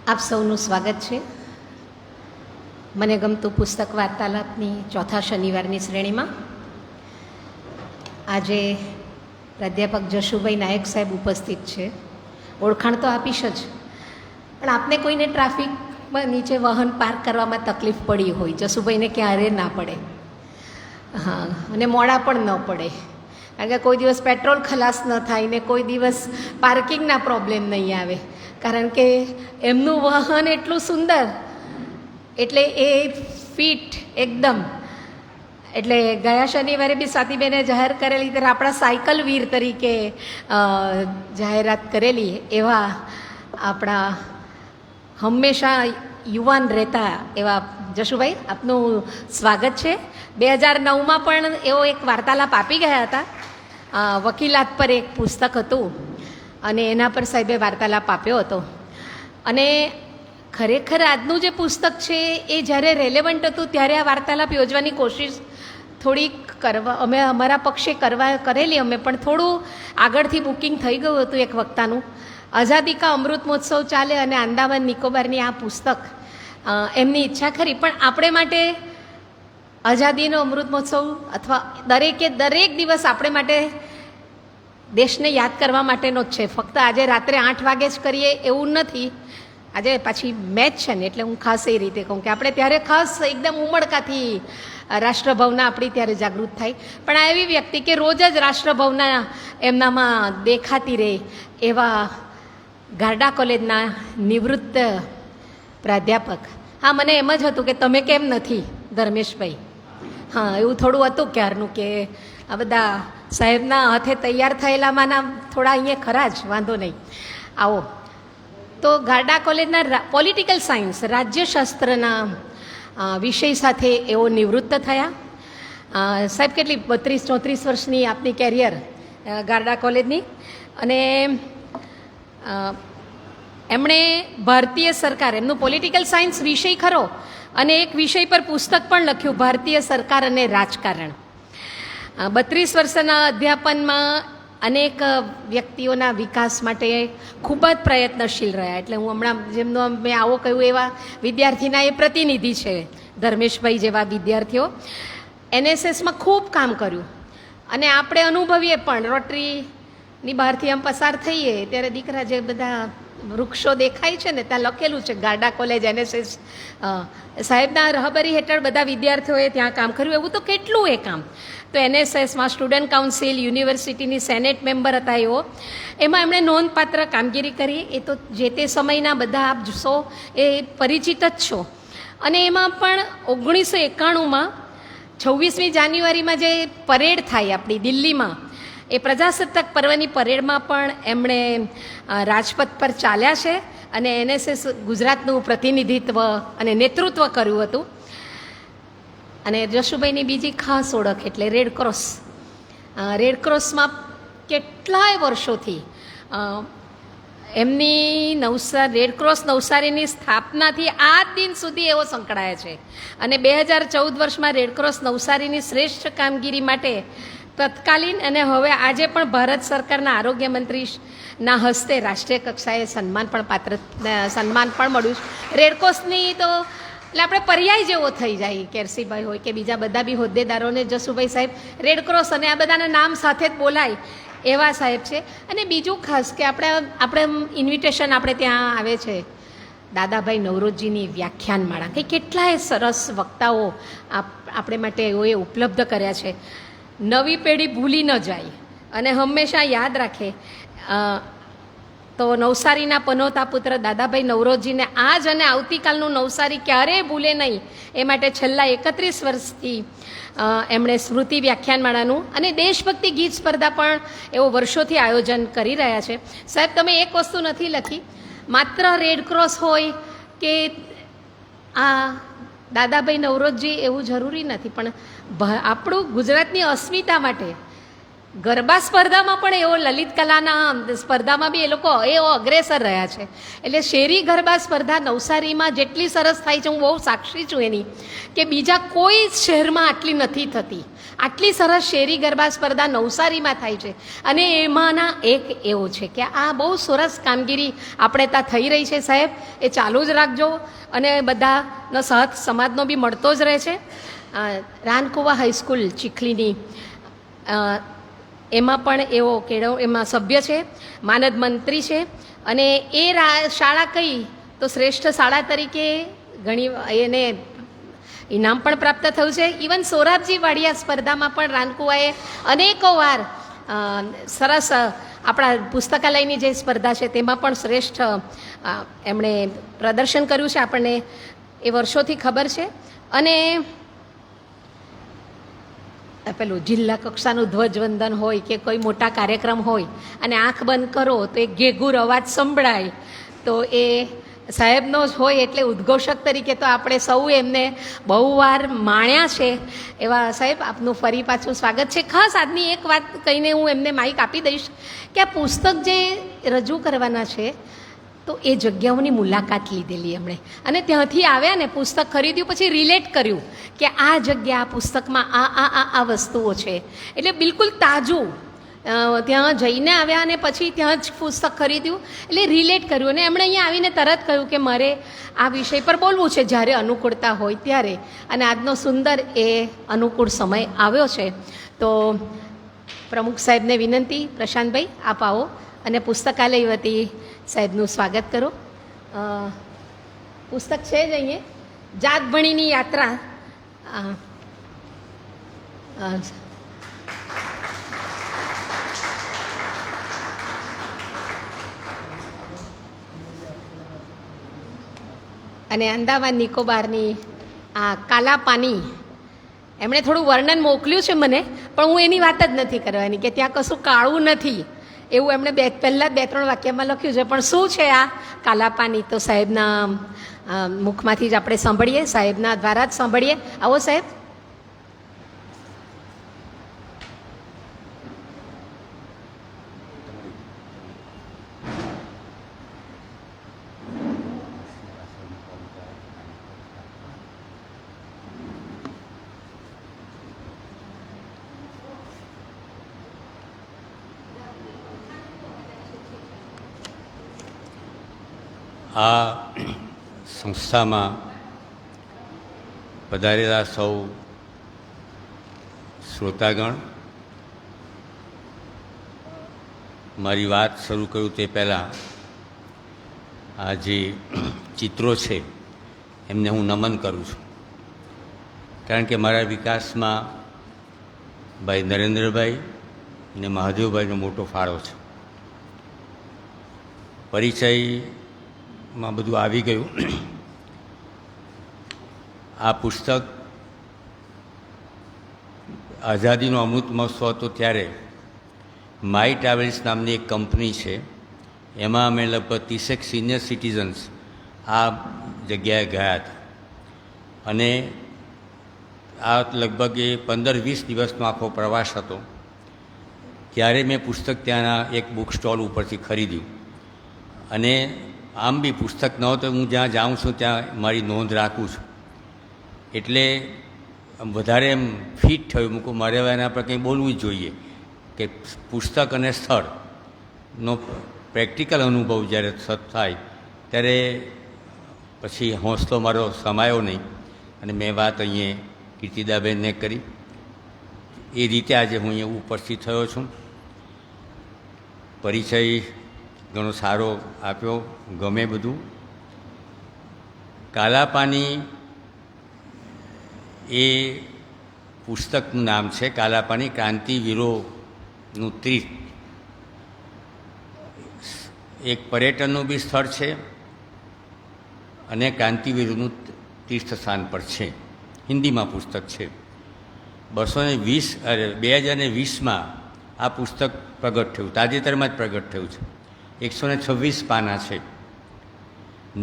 આપ સૌનું સ્વાગત છે મને ગમતું પુસ્તક વાર્તાલાપની ચોથા શનિવારની શ્રેણીમાં. આજે પ્રાધ્યાપક જશુભાઈ નાયક સાહેબ ઉપસ્થિત છે. ઓળખાણ તો આપીશ જ, પણ આપને કોઈને ટ્રાફિકમાં નીચે વાહન પાર્ક કરવામાં તકલીફ પડી હોય, જશુભાઈને ક્યારે ના પડે, હા, અને મોડા પણ ન પડે, કારણ કે કોઈ દિવસ પેટ્રોલ ખલાસ ન થાય ને કોઈ દિવસ પાર્કિંગના પ્રોબ્લેમ નહીં આવે, કારણ કે એમનું વાહન એટલું સુંદર, એટલે એ ફિટ એકદમ. એટલે ગયા શનિવારે બી સ્વાતિબેને જાહેર કરેલી ત્યારે આપણા સાયકલ વીર તરીકે જાહેરાત કરેલી એવા આપણા હંમેશા યુવાન રહેતા એવા જશુભાઈ, આપનું સ્વાગત છે. 2009માં પણ એવો એક વાર્તાલાપ આપી ગયા હતા, વકીલાત પર એક પુસ્તક હતું અને એના પર સાહેબે વાર્તાલાપ આપ્યો હતો. અને ખરેખર આજનું જે પુસ્તક છે એ જ્યારે રેલેવન્ટ હતું ત્યારે આ વાર્તાલાપ યોજવાની કોશિશ થોડીક અમે અમારા પક્ષે કરેલી, અમે પણ થોડું આગળથી બુકિંગ થઈ ગયું હતું એક વક્તાનું. આઝાદી કા અમૃત મહોત્સવ ચાલે અને આંદામાન નિકોબારની આ પુસ્તક એમની ઈચ્છા ખરી, પણ આપણે માટે આઝાદીનો અમૃત મહોત્સવ અથવા દરેક દિવસ આપણે માટે દેશને યાદ કરવા માટેનો જ છે. ફક્ત આજે રાત્રે 8 વાગે જ કરીએ એવું નથી. આજે પાછી મેચ છે ને, એટલે હું ખાસ એ રીતે કહું કે આપણે ત્યારે ખાસ એકદમ ઉમળકાથી રાષ્ટ્રભાવના આપણી ત્યારે જાગૃત થાય. પણ આ એવી વ્યક્તિ કે રોજ જ રાષ્ટ્રભાવના એમનામાં દેખાતી રહે એવા ગારડા કોલેજના નિવૃત્ત પ્રાધ્યાપક. હા, મને એમ જ હતું કે તમે કેમ નથી ધર્મેશભાઈ, હા, એવું થોડું હતું ક્યારનું કે આ બધા સાહેબના હાથે તૈયાર થયેલામાંના થોડા અહીંયા ખરા જ, વાંધો નહીં, આવો. તો ગારડા કોલેજના પોલિટિકલ સાયન્સ રાજ્યશાસ્ત્રના વિષય સાથે એઓ નિવૃત્ત થયા. સાહેબ કેટલી 32-34 વર્ષની આપની કેરિયર ગારડા કોલેજની. અને એમણે ભારતીય સરકાર, એમનું પોલિટિકલ સાયન્સ વિષય ખરો, અને એક વિષય પર પુસ્તક પણ લખ્યું, ભારતીય સરકાર અને રાજકારણ. 32 વર્ષના અધ્યાપનમાં અનેક વ્યક્તિઓના વિકાસ માટે ખૂબ જ પ્રયત્નશીલ રહ્યા. એટલે હું હમણાં જેમનો મેં આવો કહ્યું એવા વિદ્યાર્થીના એ પ્રતિનિધિ છે, ધર્મેશભાઈ જેવા વિદ્યાર્થીઓ. NSSમાં ખૂબ કામ કર્યું અને આપણે અનુભવીએ પણ. રોટરીની બહારથી આમ પસાર થઈએ ત્યારે દીકરા જે બધા વૃક્ષો દેખાય છે ને, ત્યાં લખેલું છે ગારડા કોલેજ NSS. સાહેબના રહબરી હેઠળ બધા વિદ્યાર્થીઓએ ત્યાં કામ કર્યું. એવું તો કેટલું એ કામ. તો NSSમાં સ્ટુડન્ટ કાઉન્સિલ, યુનિવર્સિટીની સેનેટ મેમ્બર હતા એઓ. એમાં એમણે નોંધપાત્ર કામગીરી કરી. એ તો જે તે સમયના બધા આપ સૌ એ પરિચિત જ છો. અને એમાં પણ 1991માં 26મી જાન્યુઆરીમાં જે પરેડ થાય આપણી દિલ્હીમાં, એ પ્રજાસત્તાક પર્વની પરેડમાં પણ એમણે રાજપથ પર ચાલ્યા છે અને NSS ગુજરાતનું પ્રતિનિધિત્વ અને નેતૃત્વ કર્યું હતું. અને જશુભાઈની બીજી ખાસ ઓળખ એટલે રેડક્રોસ. રેડક્રોસમાં કેટલાય વર્ષોથી એમની રેડક્રોસ નવસારીની સ્થાપનાથી આ દિન સુધી એવો સંકળાયા છે. અને 2014 વર્ષમાં રેડક્રોસ નવસારીની શ્રેષ્ઠ કામગીરી માટે તત્કાલીન અને હવે આજે પણ ભારત સરકારના આરોગ્ય મંત્રીના હસ્તે રાષ્ટ્રીય કક્ષાએ સન્માન પણ મળ્યું છે. રેડક્રોસની તો એટલે આપણે પર્યાય જેવો થઈ જાય, કેરસીભાઈ હોય કે બીજા બધા બી હોદ્દેદારોને જશુભાઈ સાહેબ રેડક્રોસ અને આ બધાના નામ સાથે જ બોલાય એવા સાહેબ છે. અને બીજું ખાસ કે આપણે ઇન્વિટેશન આપણે ત્યાં આવે છે દાદાભાઈ નવરોજીની વ્યાખ્યાનમાળા, કે કેટલાય સરસ વક્તાઓ આપણે માટે એઓએ ઉપલબ્ધ કર્યા છે. નવી પેઢી ભૂલી ન જાય અને હંમેશા યાદ રાખે. તો નવસારીના પનોતા પુત્ર દાદાભાઈ નવરોજીને આજ અને આવતીકાલનું નવસારી ક્યારેય ભૂલે નહીં એ માટે છેલ્લા 31 વર્ષથી એમણે સ્મૃતિ વ્યાખ્યાનમાળાનું અને દેશભક્તિ ગીત સ્પર્ધા પણ એવો વર્ષોથી આયોજન કરી રહ્યા છે. સાહેબ, તમે એક વસ્તુ નથી લખી, માત્ર રેડક્રોસ હોય કે આ દાદાભાઈ નવરોજી એવું જરૂરી નથી, પણ આપણું ગુજરાતની અસ્મિતા માટે ગરબા સ્પર્ધામાં પણ એવો લલિત કલાના સ્પર્ધામાં બી એવો અગ્રેસર રહ્યા છે. એટલે શેરી ગરબા સ્પર્ધા નવસારીમાં જેટલી સરસ થાય છે, હું બહુ સાક્ષી છું એની, કે બીજા કોઈ શહેરમાં આટલી નથી થતી. આટલી સરસ શેરી ગરબા સ્પર્ધા નવસારીમાં થાય છે અને એમાંના એક એવો છે કે આ બહુ સરસ કામગીરી આપણે ત્યાં થઈ રહી છે સાહેબ, એ ચાલુ જ રાખજો અને બધાનો સાથ સમાજનો બી મળતો જ રહે છે. રાનકુવા હાઈસ્કૂલ ચીખલીની એમાં પણ એવો કેળવ એમાં સભ્ય છે, માનદ મંત્રી છે અને એ શાળા કઈ તો શ્રેષ્ઠ શાળા તરીકે ઘણી એને ઇનામ પણ પ્રાપ્ત થયું છે. ઇવન સોરાબજી વાડિયા સ્પર્ધામાં પણ રાનકુવાએ અનેકો વાર સરસ આપણા પુસ્તકાલયની જે સ્પર્ધા છે તેમાં પણ શ્રેષ્ઠ એમણે પ્રદર્શન કર્યું છે, આપણને એ વર્ષોથી ખબર છે. અને પેલું જિલ્લા કક્ષાનું ધ્વજવંદન હોય કે કોઈ મોટા કાર્યક્રમ હોય અને આંખ બંધ કરો તો એક ઘેઘૂર અવાજ સંભળાય તો એ સાહેબનો જ હોય, એટલે ઉદ્ઘોષક તરીકે તો આપણે સૌ એમને બહુ વાર માણ્યા છે. એવા સાહેબ આપનું ફરી પાછું સ્વાગત છે. ખાસ આજની એક વાત કહીને હું એમને માઇક આપી દઈશ કે આ પુસ્તક જે રજૂ કરવાના છે તો એ જગ્યાઓની મુલાકાત લીધેલી એમણે અને ત્યાંથી આવ્યા ને પુસ્તક ખરીદ્યું, પછી રિલેટ કર્યું કે આ જગ્યા આ પુસ્તકમાં આ વસ્તુઓ છે, એટલે બિલકુલ તાજું ત્યાં જઈને આવ્યા અને પછી ત્યાં જ પુસ્તક ખરીદ્યું, એટલે રિલેટ કર્યું અને એમણે અહીંયા આવીને તરત કહ્યું કે મારે આ વિષય પર બોલવું છે જ્યારે અનુકૂળતા હોય ત્યારે. અને આજનો સુંદર એ અનુકૂળ સમય આવ્યો છે. તો પ્રમુખ સાહેબને વિનંતી, પ્રશાંતભાઈ આપ આવો અને પુસ્તકાલય વતી સાહેબનું સ્વાગત કરો. પુસ્તક છે જ અહીંયા, જાગભણીની યાત્રા. અને અંદામાન નિકોબારની આ કાલાપાની એમણે થોડું વર્ણન મોકલ્યું છે મને, પણ હું એની વાત જ નથી કરવાની કે ત્યાં કશું કાળું નથી એવું એમણે પહેલાં 2-3 વાક્યમાં લખ્યું છે. પણ શું છે આ કાલાપાની તો સાહેબના મુખમાંથી જ આપણે સાંભળીએ, સાહેબના દ્વારા જ સાંભળીએ. આવો સાહેબ. આ સંસ્થામાં પધારેલા સૌ શ્રોતાગણ, મારી વાત શરૂ કરું તે પહેલાં આ જે ચિત્રો છે એમને હું નમન કરું છું, કારણ કે મારા વિકાસમાં ભાઈ નરેન્દ્રભાઈ અને મહાદેવભાઈનો મોટો ફાળો છે. પરિચયમાં બધું આવી ગયું. આ પુસ્તક આઝાદીનો અમૃત મહોત્સવ હતો ત્યારે માય ટ્રાવેલ્સ નામની એક કંપની છે, એમાં અમે લગભગ 30 સિનિયર સિટીઝન્સ આ જગ્યાએ ગયા હતા અને આ લગભગ એ 15-20 દિવસનો આખો પ્રવાસ હતો. ત્યારે મેં પુસ્તક ત્યાંના એક બુક સ્ટોલ ઉપરથી ખરીદ્યું અને આમ બી પુસ્તક ન હોય તો હું જ્યાં જાઉં છું ત્યાં મારી નોંધ રાખું છું, એટલે વધારે એમ ફિટ થયું. મૂકું મારે હવે એના પર કંઈ બોલવું જ જોઈએ કે પુસ્તક અને સ્થળનો પ્રેક્ટિકલ અનુભવ જ્યારે થાય ત્યારે પછી હોંસલો મારો સમાયો નહીં અને મેં વાત અહીંયા કીર્તિદાબેનને કરી. એ રીતે આજે હું અહીંયા ઉપસ્થિત થયો છું. પરિચય ઘણો સારો આપ્યો, ગમે બધું. કાલાપાની એ પુસ્તકનું નામ છે, કાલાપાની ક્રાંતિવીરોનું તીર્થ. એક પર્યટનનું બી સ્થળ છે અને ક્રાંતિવીરોનું તીર્થ સ્થાન પર છે. હિન્દીમાં પુસ્તક છે. 2020માં આ પુસ્તક પ્રગટ થયું, તાજેતરમાં જ પ્રગટ થયું છે. 126 પાના છે.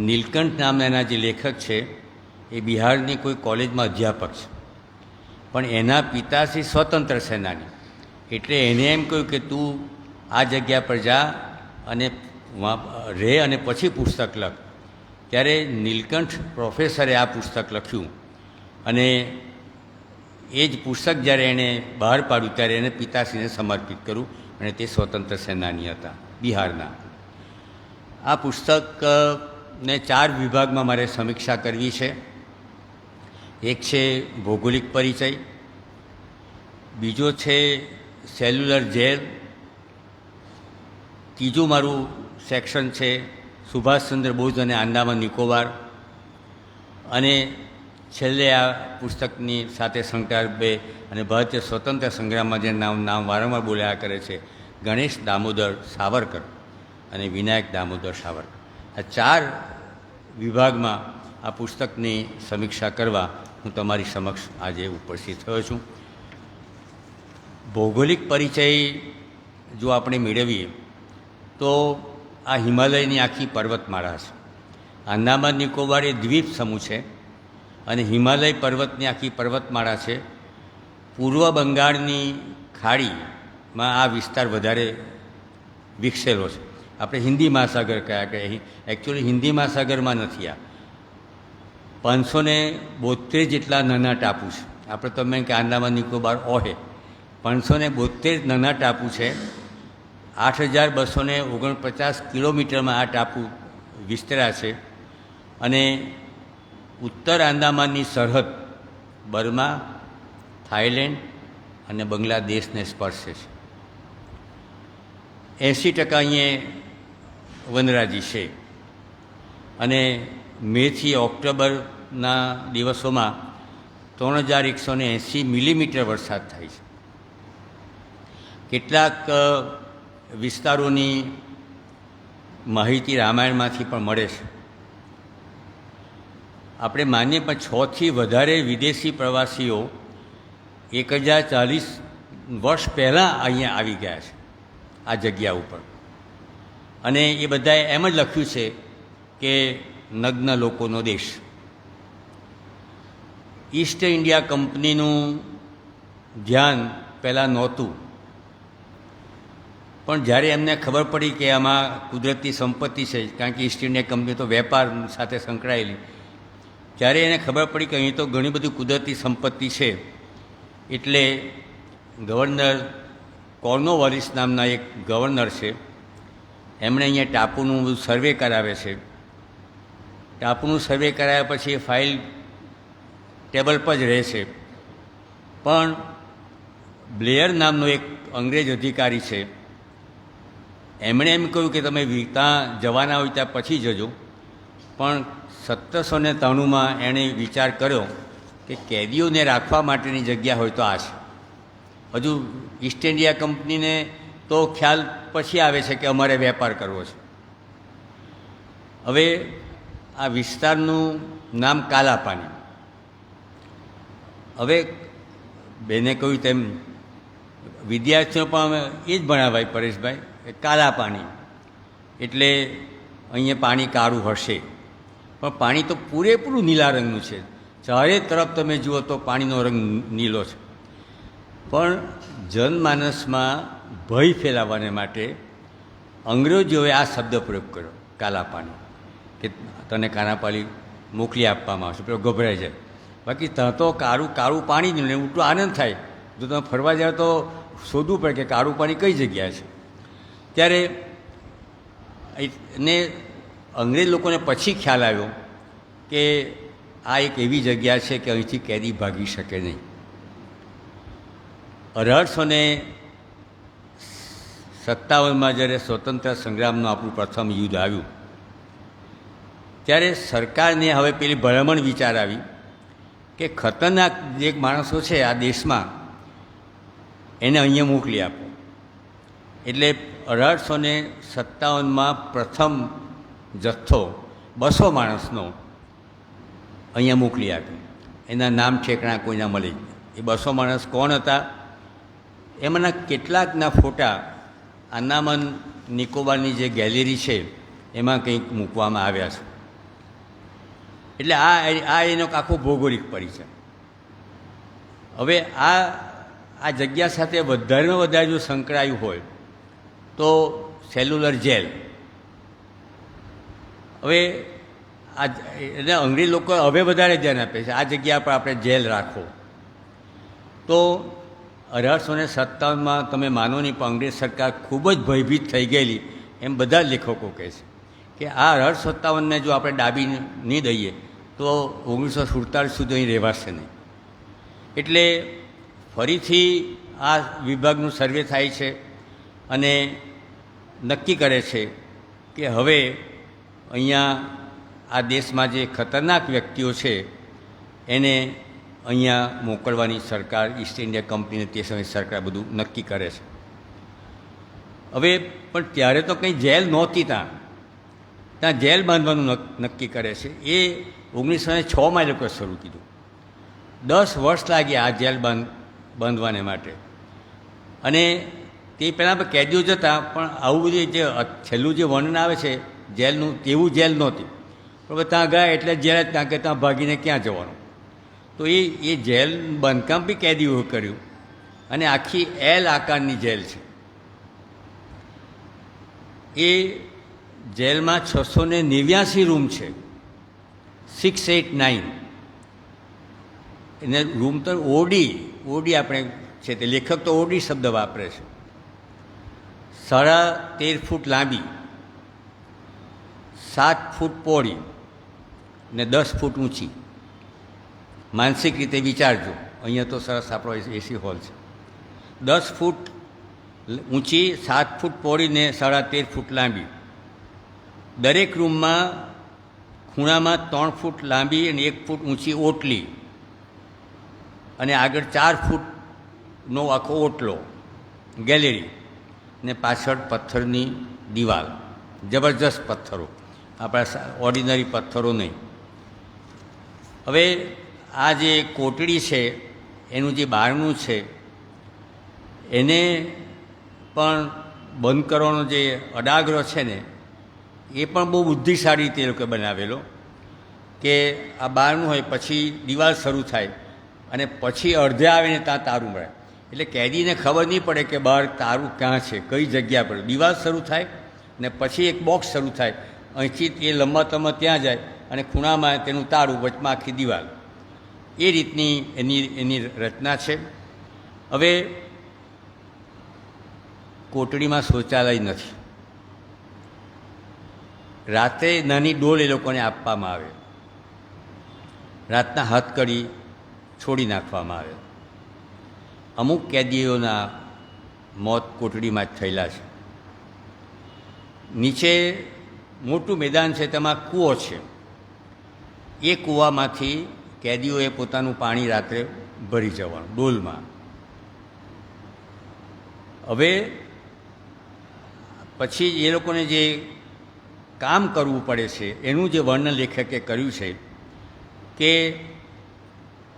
નીલકંઠ નામના એના જે લેખક છે એ બિહારની કોઈ કોલેજમાં અધ્યાપક છે, પણ એના પિતાશ્રી સ્વતંત્ર સેનાની, એટલે એને એમ કહ્યું કે તું આ જગ્યા પર જા અને રહે અને પછી પુસ્તક લખ. ત્યારે નીલકંઠ પ્રોફેસરે આ પુસ્તક લખ્યું અને એ જ પુસ્તક જ્યારે એણે બહાર પાડ્યું ત્યારે એને પિતાશ્રીને સમર્પિત કર્યું અને તે સ્વતંત્ર સેનાની હતા બિહારના. આ પુસ્તકને 4 વિભાગમાં મારે સમીક્ષા કરવી છે. એક છે ભૌગોલિક પરિચય, બીજો છે સેલ્યુલર જેલ, ત્રીજું મારું સેક્શન છે સુભાષચંદ્ર બોઝ અને આંદામાન નિકોબાર, અને છેલ્લે આ પુસ્તકની સાથે સંકળાયેલ 2 અને ભારતીય સ્વતંત્ર સંગ્રામમાં જે નામ વારંવાર બોલ્યા કરે છે ગણેશ દામોદર સાવરકર અને વિનાયક દામોદર સાવરકર. આ 4 વિભાગમાં આ પુસ્તકની સમીક્ષા કરવા હું તમારી સમક્ષ આજે ઉપસ્થિત થયો છું. ભૌગોલિક પરિચય જો આપણે મેળવીએ તો આ હિમાલયની આખી પર્વતમાળા છે. આંદામાન નિકોબાર એ દ્વીપ સમૂહ છે અને હિમાલય પર્વતની આખી પર્વતમાળા છે. પૂર્વ બંગાળની ખાડીમાં આ વિસ્તાર વધારે વિકસેલો છે. આપણે હિન્દી મહાસાગર કયા કે એકચ્યુઅલી હિન્દી મહાસાગરમાં નથી. આ 572 જેટલા નાના ટાપુ છે. આપણે તમે કે આંદામાન નિકોબાર ઓહે 572 નાના ટાપુ છે. 8249 કિલોમીટરમાં આ ટાપુ વિસ્તર્યા છે અને ઉત્તર આંદામાનની સરહદ બર્મા, થાઈલેન્ડ અને બાંગ્લાદેશને સ્પર્શે છે. 80% અહીંયા વનરાજી છે અને મેથી ઓક્ટોબરના દિવસોમાં 3180 મિલીમીટર વરસાદ થાય છે. કેટલાક વિસ્તારોની માહિતી રામાયણમાંથી પણ મળે છે. આપણે માનીએ પણ 6થી વધારે વિદેશી પ્રવાસીઓ 1040 વર્ષ પહેલાં અહીંયા આવી ગયા છે આ જગ્યા ઉપર, અને એ બધાએ એમ જ લખ્યું છે કે નગ્ન લોકોનો દેશ. ઈસ્ટ ઇન્ડિયા કંપનીનું ધ્યાન પહેલાં નહોતું, પણ જ્યારે એમને ખબર પડી કે આમાં કુદરતી સંપત્તિ છે, કારણ કે ઈસ્ટ ઇન્ડિયા કંપની તો વેપાર સાથે સંકળાયેલી, ત્યારે એને ખબર પડી કે અહીં તો ઘણી બધી કુદરતી સંપત્તિ છે, એટલે ગવર્નર કોર્નોવોલિસ નામના એક ગવર્નર છે, એમણે અહીંયા ટાપુનું સર્વે કરાવે છે. ટાપુનું સર્વે કરાવ્યા પછી એ ફાઇલ ટેબલ પર જ રહે છે, પણ બ્લેયર નામનો એક અંગ્રેજ અધિકારી છે, એમણે એમ કહ્યું કે તમે ત્યાં જવાના હોય ત્યાં પછી જજો. પણ 1793માં એણે વિચાર કર્યો કે કેદીઓને રાખવા માટેની જગ્યા હોય તો આ છે. હજુ ઈસ્ટ ઇન્ડિયા કંપનીને તો ખ્યાલ પછી આવે છે કે અમારે વેપાર કરવો છે. હવે આ વિસ્તારનું નામ કાલાપાની. હવે બેને કહ્યું તેમ વિદ્યાર્થીઓ પણ એ જ ભણાવાય પરેશભાઈ, કાલા પાણી એટલે અહીંયા પાણી કાળું હશે, પણ પાણી તો પૂરેપૂરું નીલા રંગનું છે. ચારે તરફ તમે જુઓ તો પાણીનો રંગ નીલો છે. પણ જનમાનસમાં ભય ફેલાવવાને માટે અંગ્રેજોએ આ શબ્દ પ્રયોગ કર્યો કાલા પાણી, કે તને કાનાપાલી મોકલી આપવામાં આવશે, પેલો ગભરાઈ જાય. બાકી ત્યાં તો કાળું પાણી જ ને ઉલટું આનંદ થાય. જો તમે ફરવા જાઓ તો શોધવું પડે કે કાળું પાણી કઈ જગ્યા છે. ત્યારે ને અંગ્રેજ લોકોને પછી ખ્યાલ આવ્યો કે આ એક એવી જગ્યા છે કે અહીંથી કેદી ભાગી શકે નહીં. 1857માં જ્યારે સ્વતંત્ર સંગ્રામનું આપણું પ્રથમ યુદ્ધ આવ્યું ત્યારે સરકારને હવે પેલી ભલામણ વિચાર આવી કે ખતરનાક જે માણસો છે આ દેશમાં એને અહીંયા મોકલી આપો. એટલે 1857માં પ્રથમ જથ્થો 200 માણસનો અહીંયા મોકલી આપ્યો. એના નામ ઠેકણા કોઈના મળી જ નહીં. એ 200 માણસ કોણ હતા? એમાંના કેટલાકના ફોટા આંદામાન નિકોબારની જે ગેલેરી છે એમાં કંઈક મૂકવામાં આવ્યા છે. એટલે આ એનો આખો ભૌગોલિક પરિચય. હવે આ જગ્યા સાથે વધારેમાં વધારે જો સંકળાયું હોય તો સેલ્યુલર જેલ. હવે એટલે અંગ્રેજ લોકો હવે વધારે ધ્યાન આપે છે આ જગ્યા પર આપણે જેલ રાખો. તો 1857માં તમે માનો નહીં પણ અંગ્રેજ સરકાર ખૂબ જ ભયભીત થઈ ગયેલી એમ બધા જ લેખકો કહે છે કે આ 1857ને જો આપણે ડાબી નહીં દઈએ તો 1947 સુધી અહીં રહેવાશે નહીં. એટલે ફરીથી આ વિભાગનું સર્વે થાય છે અને નક્કી કરે છે કે હવે અહીંયા આ દેશમાં જે ખતરનાક વ્યક્તિઓ છે એને અહીંયા મોકલવાની સરકાર ઈસ્ટ ઇન્ડિયા કંપનીને તે સમયે સરકાર બધું નક્કી કરે છે. હવે પણ ત્યારે તો કંઈ જેલ નહોતી, ત્યાં જેલ બાંધવાનું નક્કી કરે છે. એ 1906માં એ લોકોએ શરૂ કીધું. 10 વર્ષ લાગ્યા આ જેલ બાંધવાને માટે. અને તે પહેલાં પણ કેદીઓ જતા, પણ આવું બધું જે છેલ્લું જે વર્ણન આવે છે જેલનું, તેવું જેલ નહોતી. પણ ત્યાં ગયા એટલે જેલ જ, ત્યાં કે ત્યાં ભાગીને ક્યાં જવાનું. તો એ જેલ બાંધકામ બી કેદીઓએ કર્યું અને આખી એલ આકારની જેલ છે. એ જેલમાં 689 રૂમ છે, 689. એને રૂમ તો ઓડી આપણે છે, તે લેખક તો ઓડી શબ્દ વાપરે છે. 13.5 ફૂટ લાંબી, 7 ફૂટ પહોળી ને 10 ફૂટ ઊંચી. માનસિક રીતે વિચારજો, અહીંયા તો સરસ આપણો એસી હોલ છે. 10 ફૂટ ઊંચી, 7 ફૂટ પહોળી ને 13.5 ફૂટ લાંબી. દરેક રૂમમાં ખૂણામાં 3 ફૂટ લાંબી અને 1 ફૂટ ઊંચી ઓટલી અને આગળ 4 ફૂટનો આખો ઓટલો, ગેલેરી ને પાછળ પથ્થરની દિવાલ, જબરજસ્ત પથ્થરો, આપણા ઓર્ડિનરી પથ્થરો નહીં. હવે આ જે કોટડી છે એનું જે બારણું છે એને પણ બંધ કરવાનો જે અડાગરો છે ને એ પણ બહુ બુદ્ધિશાળી રીતે એ લોકોએ બનાવેલો કે આ બારણું હોય પછી દિવાલ શરૂ થાય અને પછી અડધે આવીને ત્યાં તારું મળે. એટલે કેદીને ખબર નહીં પડે કે બહાર તારું ક્યાં છે, કઈ જગ્યા પર. દિવાલ શરૂ થાય ને પછી એક બોક્સ શરૂ થાય, અહીંથી એ લંબા ત્યાં જાય અને ખૂણામાં તેનું તારું, વચમાં આખી દિવાલ. એ રીતની એની રચના છે. હવે કોટડીમાં શૌચાલય નથી. રાતે નાની ડોલ એ લોકોને આપવામાં આવે, રાતના હાથકડી છોડી નાખવામાં આવે. અમુક કેદીઓના મોત કોટડીમાં જ થયેલા છે. નીચે મોટું મેદાન છે, તેમાં કૂવો છે. એ કૂવામાંથી કેદીઓએ પોતાનું પાણી રાત્રે ભરી જવાનું ડોલમાં. હવે પછી એ લોકોને જે કામ કરવું પડે છે એનું જે વર્ણન લેખકે કર્યું છે કે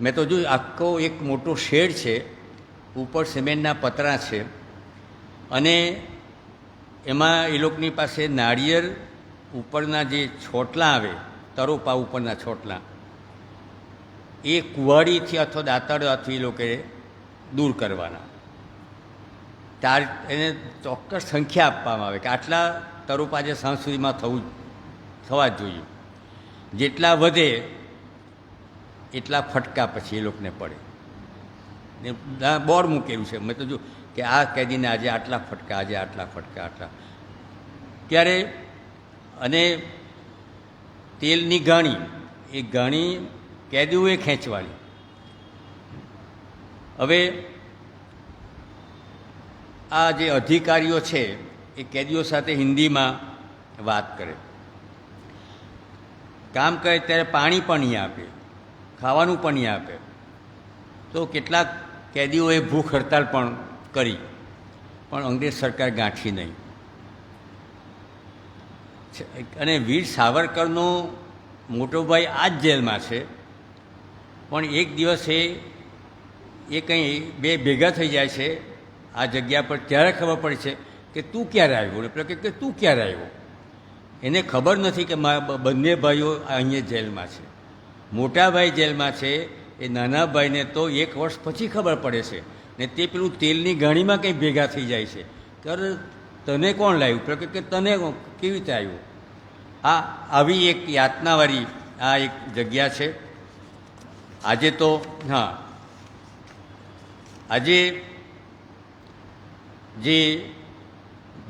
મેં તો જોયું, આખો એક મોટો શેડ છે, ઉપર સિમેન્ટના પતરા છે અને એમાં એ લોકોની પાસે નાળિયેર ઉપરના જે છોટલા આવે, તરોપા ઉપરના છોટલા, એ કુવાડીથી અથવા દાંતરડાથી એ લોકોએ દૂર કરવાના. એને ચોક્કસ સંખ્યા આપવામાં આવે કે આટલા તરોપા જે સાંજ સુધીમાં થવા જ જોઈએ. જેટલા વધે એટલા ફટકા પછી એ લોકોને પડે. બોર્ડ મૂકેલું છે, મેં તો જો કે આ કેદીને આજે આટલા ફટકા, આજે આટલા ફટકા, આટલા. ત્યારે અને તેલની ઘાણી, એ ઘાણી કેદીઓએ ખેંચવાની. હવે આ જે અધિકારીઓ છે એ કેદીઓ સાથે હિન્દીમાં વાત કરે, કામ કરે ત્યારે પાણી પણ નહીં આપે, ખાવાનું પણ નહીં આપે. તો કેટલાક કેદીઓએ ભૂખ હડતાળ પણ કરી, પણ અંગ્રેજ સરકાર ગાંઠી નહીં. અને વીર સાવરકરનો મોટો ભાઈ આ જ જેલમાં છે, પણ એક દિવસે એ કંઈ બે ભેગા થઈ જાય છે આ જગ્યા પર, ત્યારે ખબર પડે છે કે તું ક્યારે આવ્યો. એટલે કે તું ક્યારે આવ્યો, એને ખબર નથી કે બંને ભાઈઓ અહીંયા જેલમાં છે. મોટા ભાઈ જેલમાં છે, એ નાના ભાઈને તો 1 વર્ષ પછી ખબર પડે છે ને તે પેલું તેલની ગાણીમાં કંઈ ભેગા થઈ જાય છે કે તને કોણ લાવ્યું, કે તને કેવી રીતે આવ્યું. આ આવી એક યાતનાવાળી આ એક જગ્યા છે. આજે તો હા, આજે જે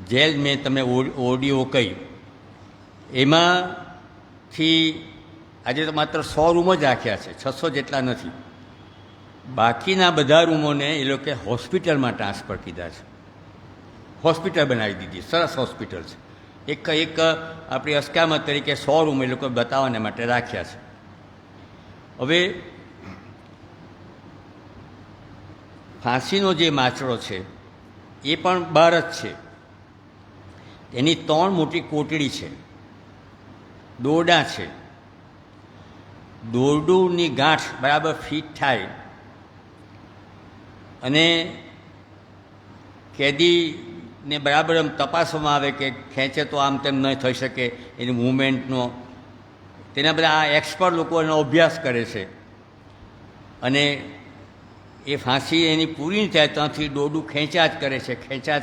જેલ મેં તમને ઓડિયો કહી એમાંથી આજે તો માત્ર 100 રૂમ જ રાખ્યા છે, 600 જેટલા નથી. બાકીના બધા રૂમોને એ લોકોએ હોસ્પિટલમાં ટ્રાન્સફર કીધા છે, હોસ્પિટલ બનાવી દીધી, સરસ હોસ્પિટલ છે. એક આપણી અસ્કામત તરીકે 100 રૂમ એ લોકો બતાવવાને માટે રાખ્યા છે. હવે ફાંસીનો જે માચડો છે એ પણ બહાર જ છે. એની 3 મોટી કોટડી છે, દોરડા છે. દોરડુંની ગાંઠ બરાબર ફિટ થાય અને કેદીને બરાબર આમ તપાસવામાં આવે કે ખેંચે તો આમ તેમ ન થઈ શકે, એની મૂવમેન્ટનો તેના બધા આ એક્સપર્ટ લોકો એનો અભ્યાસ કરે છે. અને એ ફાંસી એની પૂરી નહીં થાય ત્યાંથી દોરડું ખેંચ્યા જ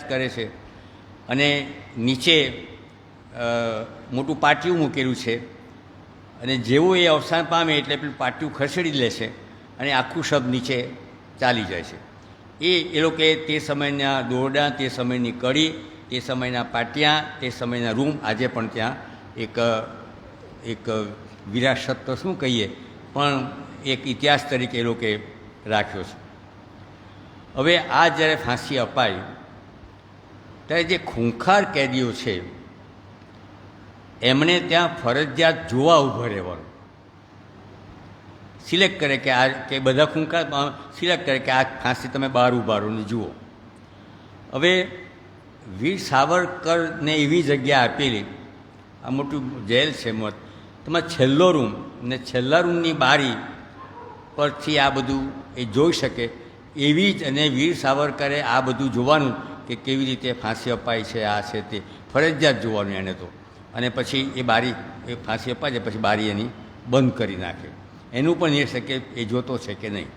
કરે છે. અને નીચે મોટું પાટિયું મૂકેલું છે અને જેવું એ અવસાન પામે એટલે પેલું પાટિયું ખસેડી લે છે અને આખું શબ નીચે ચાલી જાય છે. એ લોકોએ તે સમયના દોરડા, તે સમયની કડી, તે સમયના પાટિયા, તે સમયના રૂમ આજે પણ ત્યાં એક વિરાસત તો શું કહીએ પણ એક ઇતિહાસ તરીકે એ લોકોએ રાખ્યો છે. હવે આ જ્યારે ફાંસી અપાય ત્યારે જે ખૂંખાર કેદીઓ છે એમણે ત્યાં ફરજિયાત જોવા ઊભા રહેવાનું, સિલેક્ટ કરે કે બધા ખૂંખાર સિલેક્ટ કરે કે આ ફાંસી તમે બહાર ઊભા રહો ને જુઓ. હવે વીર સાવરકરને એવી જગ્યા આપેલી, આ મોટું જેલ છે મત, તમારે છેલ્લો રૂમ ને છેલ્લા રૂમની બારી પરથી આ બધું એ જોઈ શકે એવી જ. અને વીર સાવરકરે આ બધું જોવાનું કે કેવી રીતે ફાંસી અપાય છે, આ છે તે ફરજિયાત જોવાનું એને તો. અને પછી એ બારી એ ફાંસી અપાય છે પછી બારી એની બંધ કરી નાખે, એનું પણ એ છે કે એ જોતો છે કે નહીં.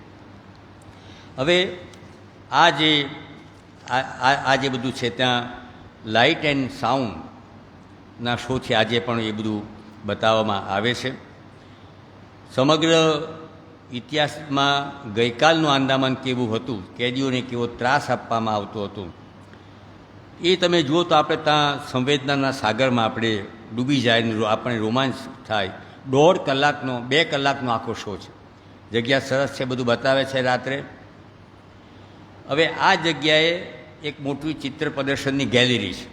હવે આ જે બધું છે ત્યાં લાઇટ એન્ડ સાઉન્ડના શોથી આજે પણ એ બધું બતાવવામાં આવે છે. સમગ્ર ઇતિહાસમાં ગઈકાલનું આંદામાન કેવું હતું, કેદીઓને કેવો ત્રાસ આપવામાં આવતો હતો એ તમે જુઓ તો આપણે ત્યાં સંવેદનાના સાગરમાં આપણે ડૂબી જાય, આપણે રોમાંચ થાય. 1.5 કલાકનો 2 કલાકનો આખો શો છે, જગ્યા સરસ છે, બધું બતાવે છે રાત્રે. હવે આ જગ્યાએ એક મોટું ચિત્ર પ્રદર્શનની ગેલેરી છે,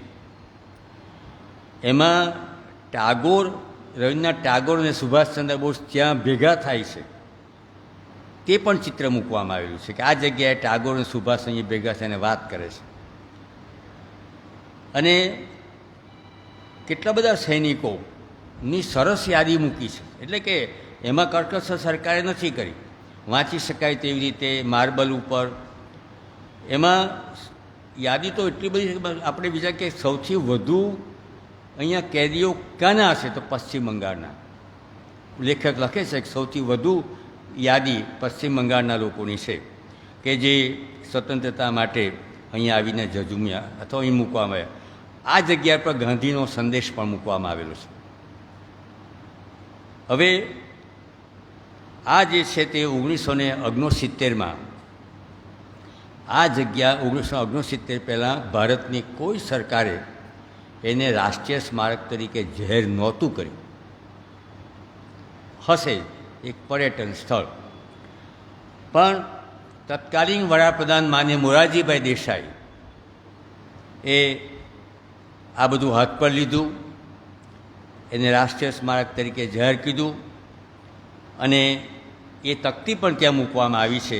એમાં રવિન્દ્રનાથ ટાગોર અને સુભાષચંદ્ર બોઝ ત્યાં ભેગા થાય છે તે પણ ચિત્ર મૂકવામાં આવેલું છે કે આ જગ્યાએ ટાગોર અને સુભાષ અહીં ભેગા થઈને વાત કરે છે. અને કેટલા બધા સૈનિકોની સરસ યાદી મૂકી છે, એટલે કે એમાં કરકસર સરકારે નથી કરી, વાંચી શકાય તેવી રીતે માર્બલ ઉપર. એમાં યાદી તો એટલી બધી છે કે આપણે વિચાર કે સૌથી વધુ અહીંયા કેદીઓ ક્યાંના હશે તો પશ્ચિમ બંગાળના. લેખક લખે છે કે સૌથી વધુ યાદી પશ્ચિમ બંગાળના લોકોની છે કે જે સ્વતંત્રતા માટે અહીંયા આવીને ઝઝૂમ્યા અથવા અહીં મૂકવામાં આવ્યા. આ જગ્યા પર ગાંધીનો સંદેશ પણ મૂકવામાં આવેલો છે. હવે આ જે છે તે 1969માં આ જગ્યા 1969 પહેલાં ભારતની કોઈ સરકારે એને રાષ્ટ્રીય સ્મારક તરીકે જાહેર નહોતું કર્યું. હશે એક પર્યટન સ્થળ, પણ તત્કાલીન વડાપ્રધાન માનનીય મોરારજીભાઈ દેસાઈ એ આ બધું હાથ પર લીધું, એને રાષ્ટ્રીય સ્મારક તરીકે જાહેર કીધું. અને એ તકતી પણ ત્યાં મૂકવામાં આવી છે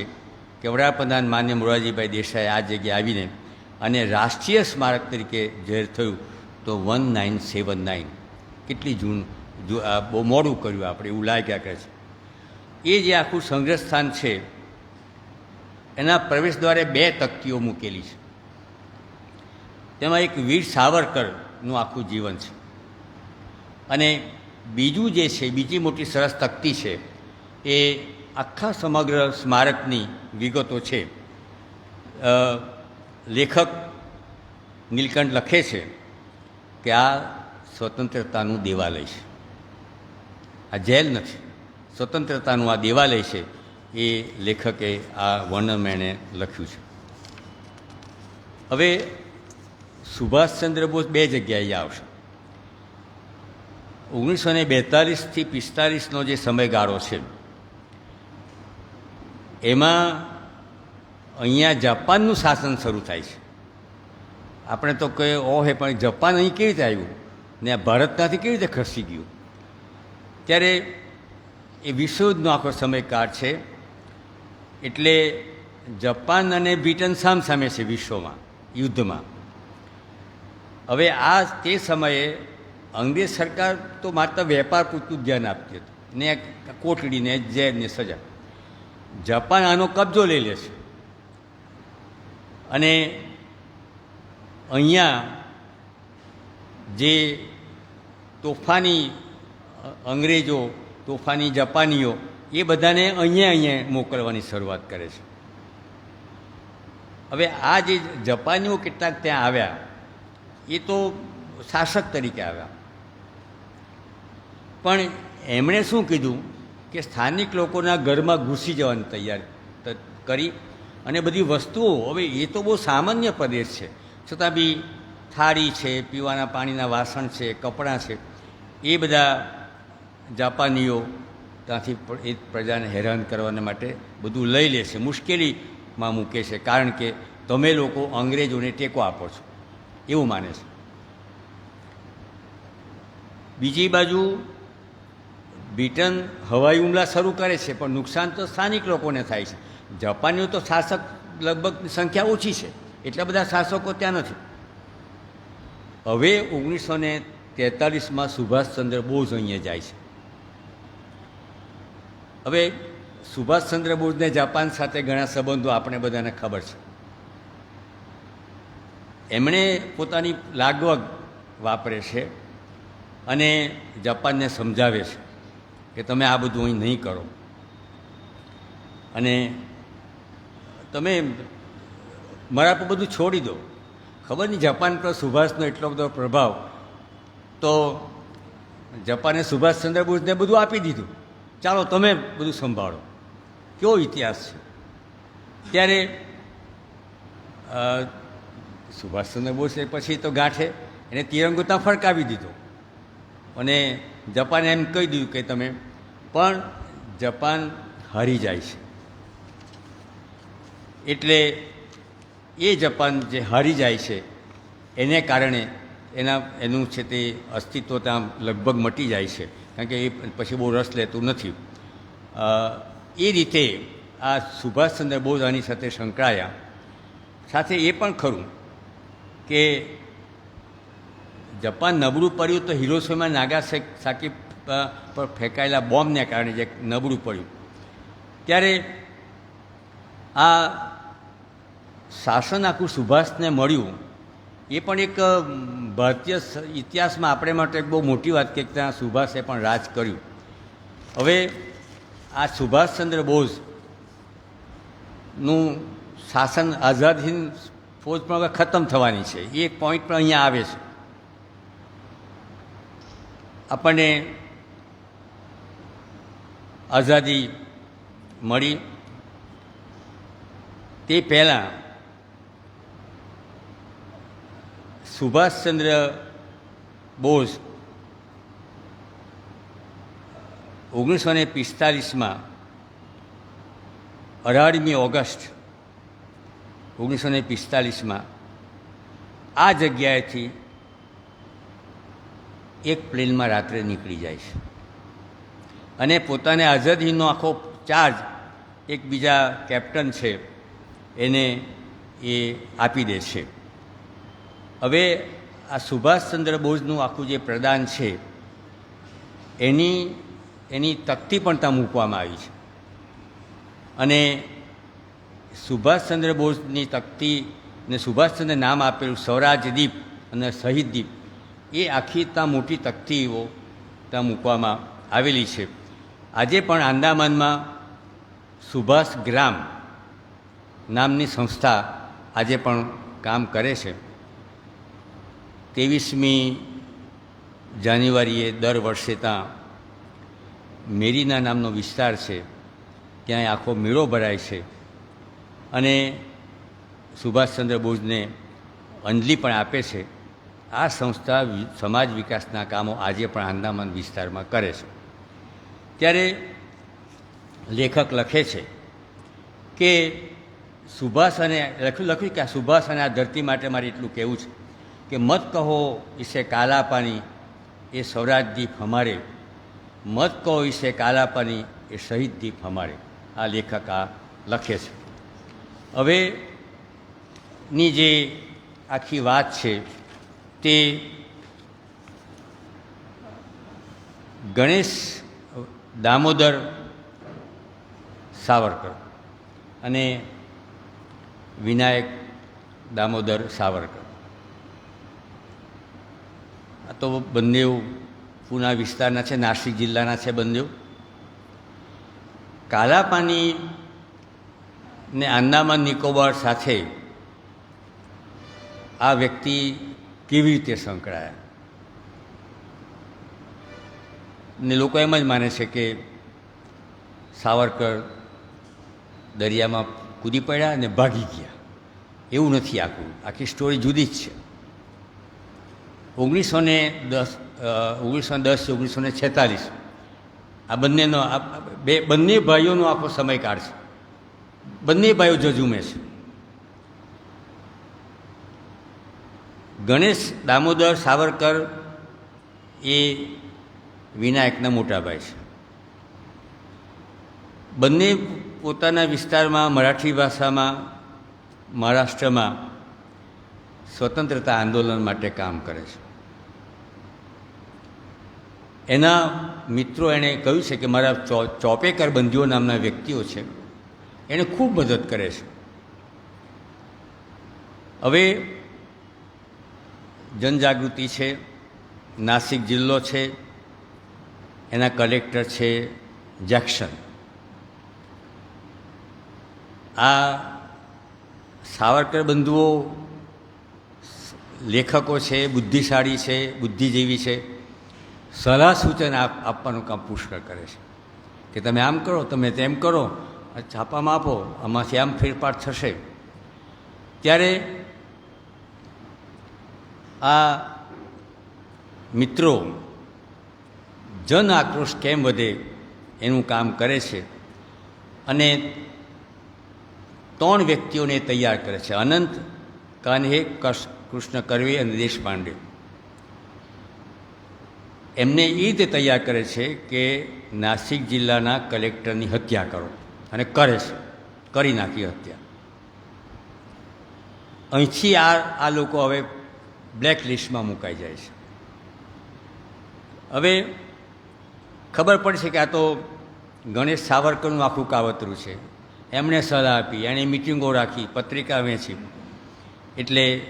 કે વડાપ્રધાન માનનીય મોરારજીભાઈ દેસાઈ આ જગ્યાએ આવીને અને રાષ્ટ્રીય સ્મારક તરીકે જાહેર થયું તો 1979. કેટલી બહુ મોડું કર્યું આપણે એવું લાગ્યા કરે છે. એ જે આખું સંગ્રહ સ્થાન છે એના પ્રવેશ દ્વારે 2 તકતીઓ મૂકેલી છે. તેમાં એક વીર સાવરકરનું આખું જીવન છે અને બીજું જે છે, બીજી મોટી સરસ તકતી છે એ આખા સમગ્ર સ્મારકની વિગતો છે. લેખક નીલકંઠ લખે છે કે આ સ્વતંત્રતાનું દેવાલય છે, આ જેલ નથી, સ્વતંત્રતાનું આ દેવાલય છે એ લેખકે આ વર્ણન એણે લખ્યું છે. હવે સુભાષચંદ્ર બોઝ બે જગ્યાએ આવશે. 1942થી 45નો જે સમયગાળો છે એમાં અહીંયા જાપાનનું શાસન શરૂ થાય છે. આપણે તો કહે ઓહે, પણ જાપાન અહીં કેવી રીતે આવ્યું ને આ ભારતમાંથી કેવી રીતે ખસી ગયું? ત્યારે એ વિશ્વયુદ્ધનો આખો સમયકાળ છે. એટલે જાપાન અને બ્રિટન સામસામે છે વિશ્વમાં યુદ્ધમાં. હવે આ તે સમયે અંગ્રેજ સરકાર તો માત્ર વેપાર પૂરતું ધ્યાન આપતી હતી ને કોટડીને જેલને સજા. જાપાન આનો કબજો લઈ લે છે અને અહીંયા જે તોફાની અંગ્રેજો, તોફાની જાપાનીઓ, એ બધાને અહીંયા મોકલવાની શરૂઆત કરે છે. હવે આ જે જાપાનીઓ કેટલાક ત્યાં આવ્યા એ તો શાસક તરીકે આવ્યા, પણ એમણે શું કીધું કે સ્થાનિક લોકોના ઘરમાં ઘૂસી જવાની તૈયાર કરી અને બધી વસ્તુઓ, હવે એ તો બહુ સામાન્ય પ્રદેશ છે છતાં બી થાળી છે, પીવાના પાણીના વાસણ છે, કપડાં છે, એ બધા જાપાનીઓ ત્યાંથી એ પ્રજાને હેરાન કરવાને માટે બધું લઈ લે છે, મુશ્કેલીમાં મૂકે છે, કારણ કે તમે લોકો અંગ્રેજોને ટેકો આપો છો એવું માને છે. બીજી બાજુ બ્રિટન હવાઈ હુમલા શરૂ કરે છે, પણ નુકસાન તો સ્થાનિક લોકોને થાય છે. જાપાનીઓ તો શાસક લગભગ સંખ્યા ઓછી છે, એટલા બધા શાસકો ત્યાં નથી. હવે 1943માં સુભાષચંદ્ર બોઝ અહીંયા જાય છે. હવે સુભાષચંદ્ર બોઝને જાપાન સાથે ઘણા સંબંધો આપણે બધાને ખબર છે. એમણે પોતાની લાગવગ વાપરે છે અને જાપાનને સમજાવે છે કે તમે આ બધું અહીં નહીં કરો અને તમે મારા પર બધું છોડી દો. ખબર નહીં જાપાન પર સુભાષનો એટલો બધો પ્રભાવ, તો જાપાને સુભાષચંદ્ર બોઝને બધું આપી દીધું, ચાલો તમે બધું સંભાળો. કેવો ઇતિહાસ છે! ત્યારે સુભાષચંદ્ર બોઝે પછી તો ગાંઠે એને તિરંગો ત્યાં ફરકાવી દીધો અને જાપાને એમ કહી દીધું કે તમે, પણ જાપાન હારી જાય છે. એટલે એ જાપાન જે હારી જાય છે એને કારણે એનું છે તે અસ્તિત્વ ત્યાં લગભગ મટી જાય છે, કારણ કે એ પછી બહુ રસ લેતું નથી. એ રીતે આ સુભાષચંદ્ર બોઝ આની સાથે સંકળાયા. સાથે એ પણ ખરું કે જાપાન નબળું પડ્યું તો હિરોશીમા નાગાસાકી પર ફેંકાયેલા બોમ્બને કારણે જે નબળું પડ્યું, ત્યારે આ શાસન આખું સુભાષને મળ્યું. એ પણ એક ભારતીય ઇતિહાસમાં આપણે માટે એક બહુ મોટી વાત કે ત્યાં સુભાષે પણ રાજ કર્યું. હવે આ સુભાષચંદ્ર બોઝનું શાસન આઝાદ હિંદ ફૌજ પણ હવે ખતમ થવાની છે, એ એક પોઈન્ટ પણ અહીંયા આવે છે. આપણને આઝાદી મળી તે પહેલાં સુભાષચંદ્ર બોઝ 1945માં 18મી ઓગસ્ટ 1945માં આ જગ્યાએથી એક પ્લેનમાં રાત્રે નીકળી જાય છે અને પોતાને આઝાદીનો આખો ચાર્જ એક બીજા કેપ્ટન છે એને એ આપી દે છે. હવે આ સુભાષચંદ્ર બોઝનું આખું જે પ્રદાન છે એની તકતી પણ ત્યાં મૂકવામાં આવી છે અને સુભાષચંદ્ર બોઝની તકતીને સુભાષચંદ્ર નામ આપેલું સ્વરાજ દીપ અને શહીદ દીપ, એ આખી ત્યાં મોટી તકતીઓ ત્યાં મૂકવામાં આવેલી છે. આજે પણ આંદામાનમાં સુભાષ ગ્રામ નામની સંસ્થા આજે પણ કામ કરે છે. 23મી જાન્યુઆરીએ દર વર્ષે ત્યાં મેરીના નામનો વિસ્તાર છે, ક્યાંય આખો મેળો ભરાય છે અને સુભાષચંદ્ર બોઝને અંજલિ પણ આપે છે. આ સંસ્થા સમાજ વિકાસના કામો આજે પણ આંદામાન વિસ્તારમાં કરે છે. ત્યારે લેખક લખે છે કે સુભાષ અને લખ્યું કે આ સુભાષ અને આ ધરતી માટે મારે એટલું કહેવું છે કે મત કહો ઇસે કાલા પાણી એ સ્વરાજ દીપ હમારે, મત કહો ઇસે કાલા પાણી એ શહીદ દીપ હમારે. આ લેખક આ લખે છે. હવે ની જે આખી વાત છે તે ગણેશ દામોદર સાવરકર અને વિનાયક દામોદર સાવરકર, આ તો બંને પૂના વિસ્તારના છે, નાસિક જિલ્લાના છે બંને. કાલા પાણી ને આંદામાન નિકોબાર સાથે આ વ્યક્તિ કેવી રીતે સંકળાયા ને લોકો એમ જ માને છે કે સાવરકર દરિયામાં કૂદી પડ્યા અને ભાગી ગયા. એવું નથી. આખી સ્ટોરી જુદી જ છે. 1910-1946 આ બંનેનો બંને ભાઈઓનો આખો સમયકાળ છે. બંને ભાઈઓ જજુમે છે. ગણેશ દામોદર સાવરકર એ વિનાયકના મોટા ભાઈ છે. બંને પોતાના વિસ્તારમાં મરાઠી ભાષામાં મહારાષ્ટ્રમાં સ્વતંત્રતા આંદોલન માટે કામ કરે છે. એના મિત્રો એણે કહ્યું છે કે મારા ચોપેકર બંધુઓ નામના વ્યક્તિઓ છે, એણે ખૂબ મદદ કરે છે. હવે જનજાગૃતિ છે, નાસિક જિલ્લો છે, એના કલેક્ટર છે જેક્શન. આ સાવરકર બંધુઓ લેખકો છે, બુદ્ધિશાળી છે, બુદ્ધિજીવી છે. સલાહ સૂચન આપવાનું કામ પુષ્કળ કરે છે કે તમે આમ કરો, તમે તેમ કરો, છાપામાં આપો, આમાંથી આમ ફેરફાર થશે. ત્યારે આ મિત્રો જન આક્રોશ કેમ વધે એનું કામ કરે છે અને 3 વ્યક્તિઓને તૈયાર કરે છે: અનંત, કાન્હે, કૃષ્ણ કરવે અને દેશપાંડે. એમને એ રીતે તૈયાર કરે છે કે નાસિક જિલ્લાના કલેક્ટરની હત્યા કરો, અને કરે છે, કરી નાખી હત્યા. અહીંથી આ લોકો હવે બ્લેક લિસ્ટમાં મુકાઈ જાય છે. હવે ખબર પડે છે કે આ તો ગણેશ સાવરકરનું આખું કાવતરું છે. એમણે સલાહ આપી, એણે મિટિંગો રાખી, પત્રિકા વેચી, એટલે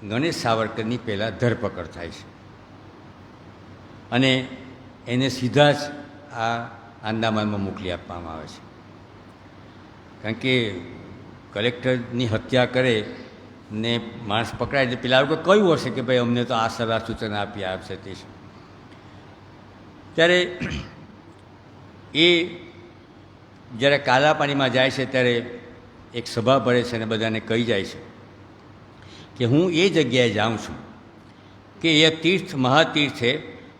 ગણેશ સાવરકરની પહેલાં ધરપકડ થાય છે અને એને સીધા જ આ આંદામાનમાં મોકલી આપવામાં આવે છે. કારણ કે કલેક્ટરની હત્યા કરે ને માણસ પકડાય એટલે પેલા લોકો કહ્યું હશે કે ભાઈ અમને તો આ સલાહ સૂચન આપી આપશે તે છે. ત્યારે એ જ્યારે કાલા પાણીમાં જાય છે ત્યારે એક સભા ભરે છે અને બધાને કહી જાય છે કે હું એ જગ્યાએ જાઉં છું કે એ તીર્થ મહાતીર્થ है,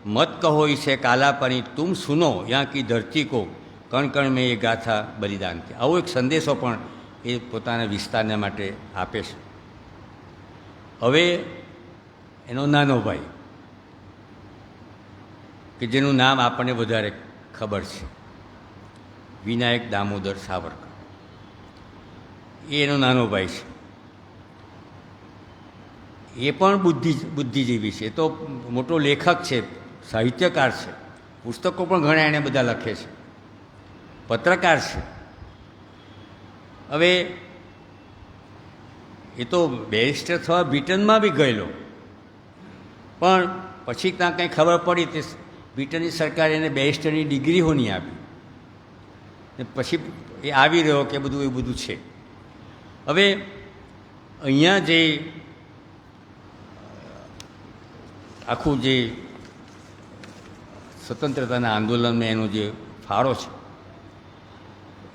मत कहो इसे काला पानी, तुम सुनो यहाँ की धरती को, कण कण में ये गाथा बलिदान की. આવો એક સંદેશો પણ એ પોતાના વિસ્તારને માટે આપે છે. હવે એનો નાનો ભાઈ કે જેનું નામ આપણને વધારે ખબર છે, વિનાયક દામોદર સાવરકર, એ એનો નાનો ભાઈ છે. એ પણ બુદ્ધિજીવી છે, એ તો મોટો લેખક છે, સાહિત્યકાર છે, પુસ્તકો પણ ઘણા એણે બધા લખે છે, પત્રકાર છે. હવે એ તો બેરિસ્ટર થવા બ્રિટનમાં બી ગયેલો, પણ પછી ત્યાં કંઈ ખબર પડી તે બ્રિટનની સરકારે એને બેરિસ્ટરની ડિગ્રીઓ નહીં આપી. પછી એ આવી રહ્યો કે બધું એ બધું છે. હવે અહીંયા જે આખું જે સ્વતંત્રતાના આંદોલનમાં એનો જે ફાળો છે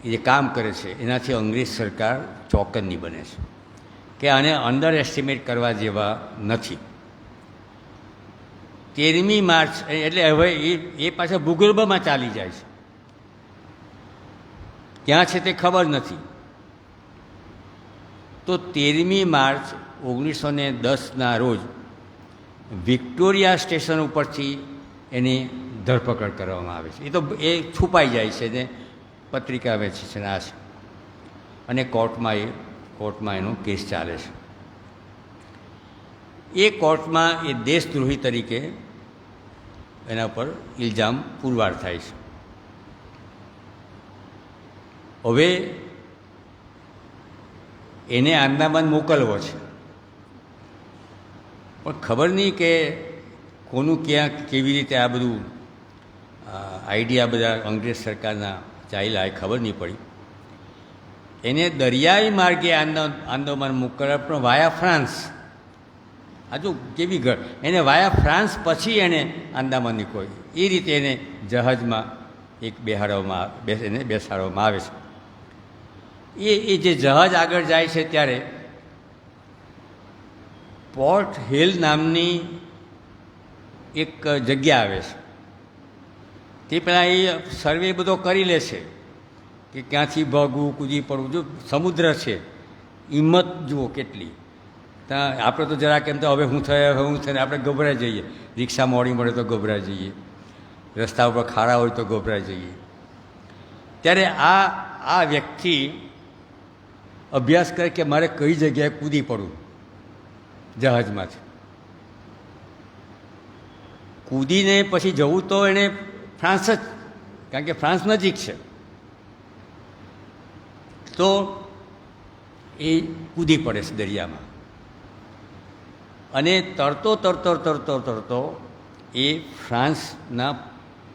એ જે કામ કરે છે એનાથી અંગ્રેજ સરકાર ચોકન્ની બને છે કે આને અંડર એસ્ટિમેટ કરવા જેવા નથી. 13મી માર્ચ એટલે હવે એ પાછા ભૂગર્ભમાં ચાલી જાય છે, ક્યાં છે તે ખબર નથી. તો 13મી માર્ચ 1910ના રોજ વિક્ટોરિયા સ્ટેશન ઉપરથી એની ધરપકડ કરવામાં આવે છે. એ તો એ છુપાઈ જાય છે ને પત્રિકા વેચી છે ને આ છે, અને કોર્ટમાં એનો કેસ ચાલે છે. એ કોર્ટમાં એ દેશદ્રોહી તરીકે એના પર ઇલ્ઝામ પુરવાર થાય છે. હવે એને આંદામાન મોકલવો છે, પણ ખબર નહીં કે કોનું ક્યાં કેવી રીતે આ બધું આઈડિયા બધા અંગ્રેજ સરકારના ચાલ્યા એ ખબર નહીં પડી. એને દરિયાઈ માર્ગે આંદામાન મોકલવા, પણ વાયા ફ્રાન્સ. આ જો કેવી ઘર, એને વાયા ફ્રાન્સ પછી એને આંદામાન નીકળ્યો. એ રીતે એને જહાજમાં એક બેસાડવામાં આવે છે. એ જે જહાજ આગળ જાય છે ત્યારે પોર્ટ હિલ નામની એક જગ્યા આવે છે. તે પહેલાં એ સર્વે બધો કરી લે છે કે ક્યાંથી ભાગવું, કૂદી પડવું. જો સમુદ્ર છે, હિંમત જુઓ કેટલી. ત્યાં આપણે તો જરાક એમ તો હવે હું થઈને આપણે ગભરાઈ જઈએ. રિક્ષા મોડી મળે તો ગભરાઈ જઈએ, રસ્તા ઉપર ખાડા હોય તો ગભરાઈ જઈએ. ત્યારે આ વ્યક્તિ અભ્યાસ કરે કે મારે કઈ જગ્યાએ કૂદી પડવું. જહાજમાંથી કૂદીને પછી જવું તો એને ફ્રાન્સ જ, કારણ કે ફ્રાન્સ નજીક છે. તો એ કૂદી પડે છે દરિયામાં, અને તરતો એ ફ્રાન્સના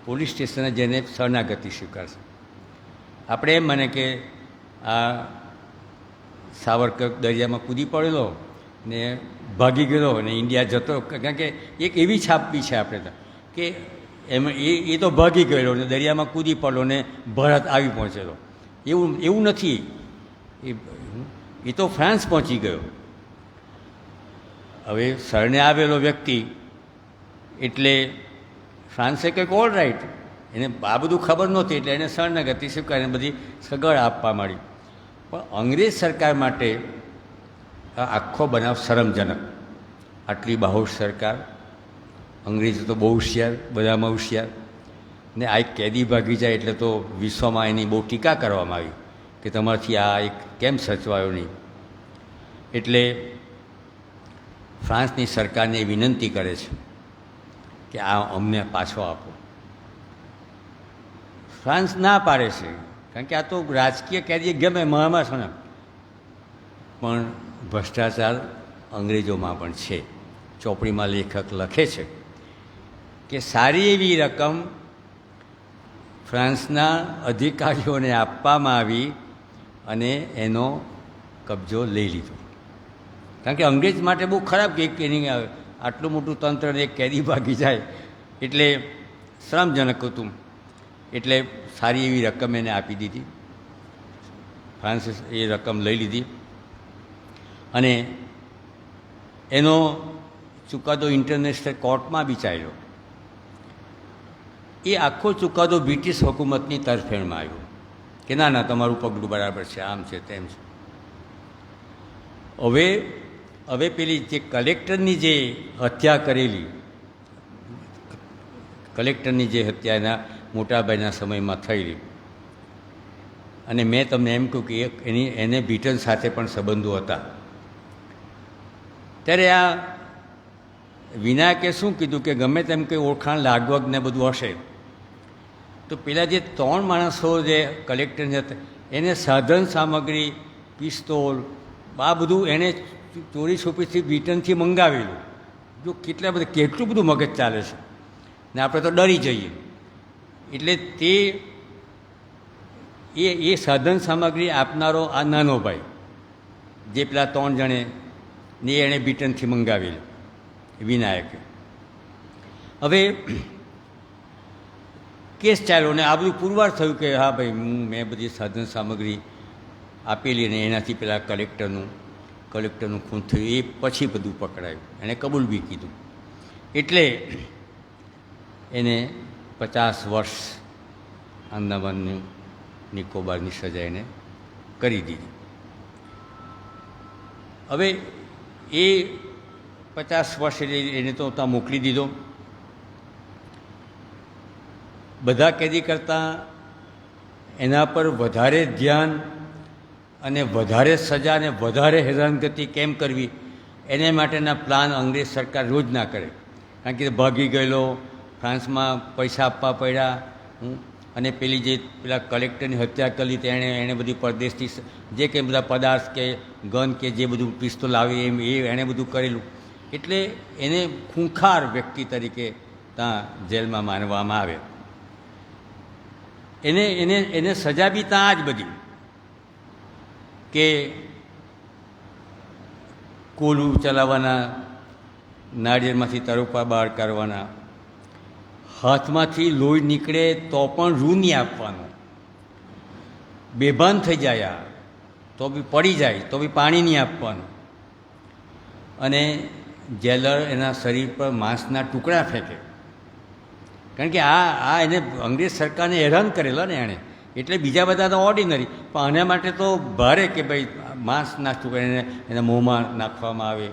પોલીસ સ્ટેશને જઈને શરણાગતિ સ્વીકારશે. આપણે એમ માને કે આ સાવરકર દરિયામાં કૂદી પડેલો ને ભાગી ગયેલો અને ઇન્ડિયા જતો, કારણ કે એક એવી છાપવી છે આપણે તો કે એમાં એ તો ભાગી ગયેલો ને દરિયામાં કૂદી પડેલો ને ભારત આવી પહોંચેલો. એવું નથી. એ તો ફ્રાન્સ પહોંચી ગયો. હવે શરણે આવેલો વ્યક્તિ એટલે ફ્રાન્સે કંઈક ઓલ રાઈટ, એને આ બધું ખબર નહોતી એટલે એને શરણાગતિ સ્વીકારીને બધી સગવડ આપવા માંડી. પણ અંગ્રેજ સરકાર માટે આખો બનાવ શરમજનક. આટલી બાહોશ સરકાર, અંગ્રેજો તો બહુ હોશિયાર, બધામાં હોશિયાર, ને આ એક કેદી ભાગી જાય એટલે તો વિશ્વમાં એની બહુ ટીકા કરવામાં આવી કે તમારાથી આ એક કેમ સચવાયો નહીં. એટલે ફ્રાન્સની સરકારને વિનંતી કરે છે કે આ અમને પાછો આપો. ફ્રાન્સ ના પાડે છે, કારણ કે આ તો રાજકીય કેદી ગમે મહામાં છે ને, પણ ભ્રષ્ટાચાર અંગ્રેજોમાં પણ છે. ચોપડીમાં લેખક લખે છે કે સારી એવી રકમ ફ્રાન્સના અધિકારીઓને આપવામાં આવી અને એનો કબજો લઈ લીધો. કારણ કે અંગ્રેજ માટે બહુ ખરાબ કે એની આટલું મોટું તંત્ર એક કેદી ભાગી જાય એટલે શરમજનક હતું. એટલે સારી એવી રકમ એને આપી દીધી. ફ્રાન્સે એ રકમ લઈ લીધી અને એનો ચુકાદો ઇન્ટરનેશનલ કોર્ટમાં બી ચાલ્યો. એ આખો ચુકાદો બ્રિટિશ હુકુમતની તરફેણમાં આવ્યો કે ના તમારું પગલું બરાબર છે, આમ છે તેમ છે. હવે પેલી જે કલેક્ટરની જે હત્યા કરેલી, કલેક્ટરની જે હત્યા એના મોટાભાઈના સમયમાં થયેલી, અને મેં તમને એમ કહ્યું કે એને બ્રિટન સાથે પણ સંબંધો હતા. ત્યારે આ વિનાયકે શું કીધું કે ગમે તેમ કંઈ ઓળખાણ લાગવગ ને બધું હશે તો પેલા જે 3 માણસો જે કલેક્ટરની હતા એને સાધન સામગ્રી, પિસ્તોલ, આ બધું એને ચોરી છુપીથી બ્રિટનથી મંગાવેલું. જો કેટલું બધું મગજ ચાલે છે ને આપણે તો ડરી જઈએ. એટલે એ સાધન સામગ્રી આપનારો આ નાનો ભાઈ જે પેલા 3 જણે ને એણે બ્રિટનથી મંગાવેલું વિનાયકે. હવે કેસ ચાલ્યો અને આ બધું પુરવાર થયું કે હા ભાઈ મેં બધી સાધન સામગ્રી આપેલી અને એનાથી પેલા કલેક્ટરનું ખૂન થયું. એ પછી બધું પકડાયું, એણે કબૂલ બી કીધું. એટલે એને 50 વર્ષ આંદામાન નિકોબારની સજા એને કરી દીધી. હવે એ 50 વર્ષ એટલે એને તો ત્યાં મોકલી દીધો. બધા કેદી કરતાં એના પર વધારે ધ્યાન અને વધારે સજા અને વધારે હેરાનગતિ કેમ કરવી એને માટેના પ્લાન અંગ્રેજ સરકાર રોજ ના કરે. કારણ કે ભાગી ગયેલો, ફ્રાન્સમાં પૈસા આપવા પડ્યા, અને પેલા કલેક્ટરની હત્યા કરી એણે બધી પરદેશથી જે કંઈ બધા પદાર્થ કે ગન કે જે બધું પિસ્તોલ આવે એ એણે બધું કરેલું. એટલે એને ખૂંખાર વ્યક્તિ તરીકે ત્યાં જેલમાં માનવામાં આવે. એને સજા બી ત્યાં જ બધી કે કોલું ચલાવવાના, નાળિયેરમાંથી તરોપા બહાર કાઢવાના, હાથમાંથી લોહી નીકળે તો પણ રૂ નહીં આપવાનું, બેભાન થઈ જાય તો બી પડી જાય તો બી પાણી નહીં આપવાનું, અને જેલર એના શરીર પર માંસના ટુકડા ફેંકે. કારણ કે આ એને અંગ્રેજ સરકારને હેરાન કરેલો ને એણે, એટલે બીજા બધા તો ઓર્ડિનરી, પણ આના માટે તો ભારે કે ભાઈ માંસના ટુકડા એના મોંમાં નાખવામાં આવે,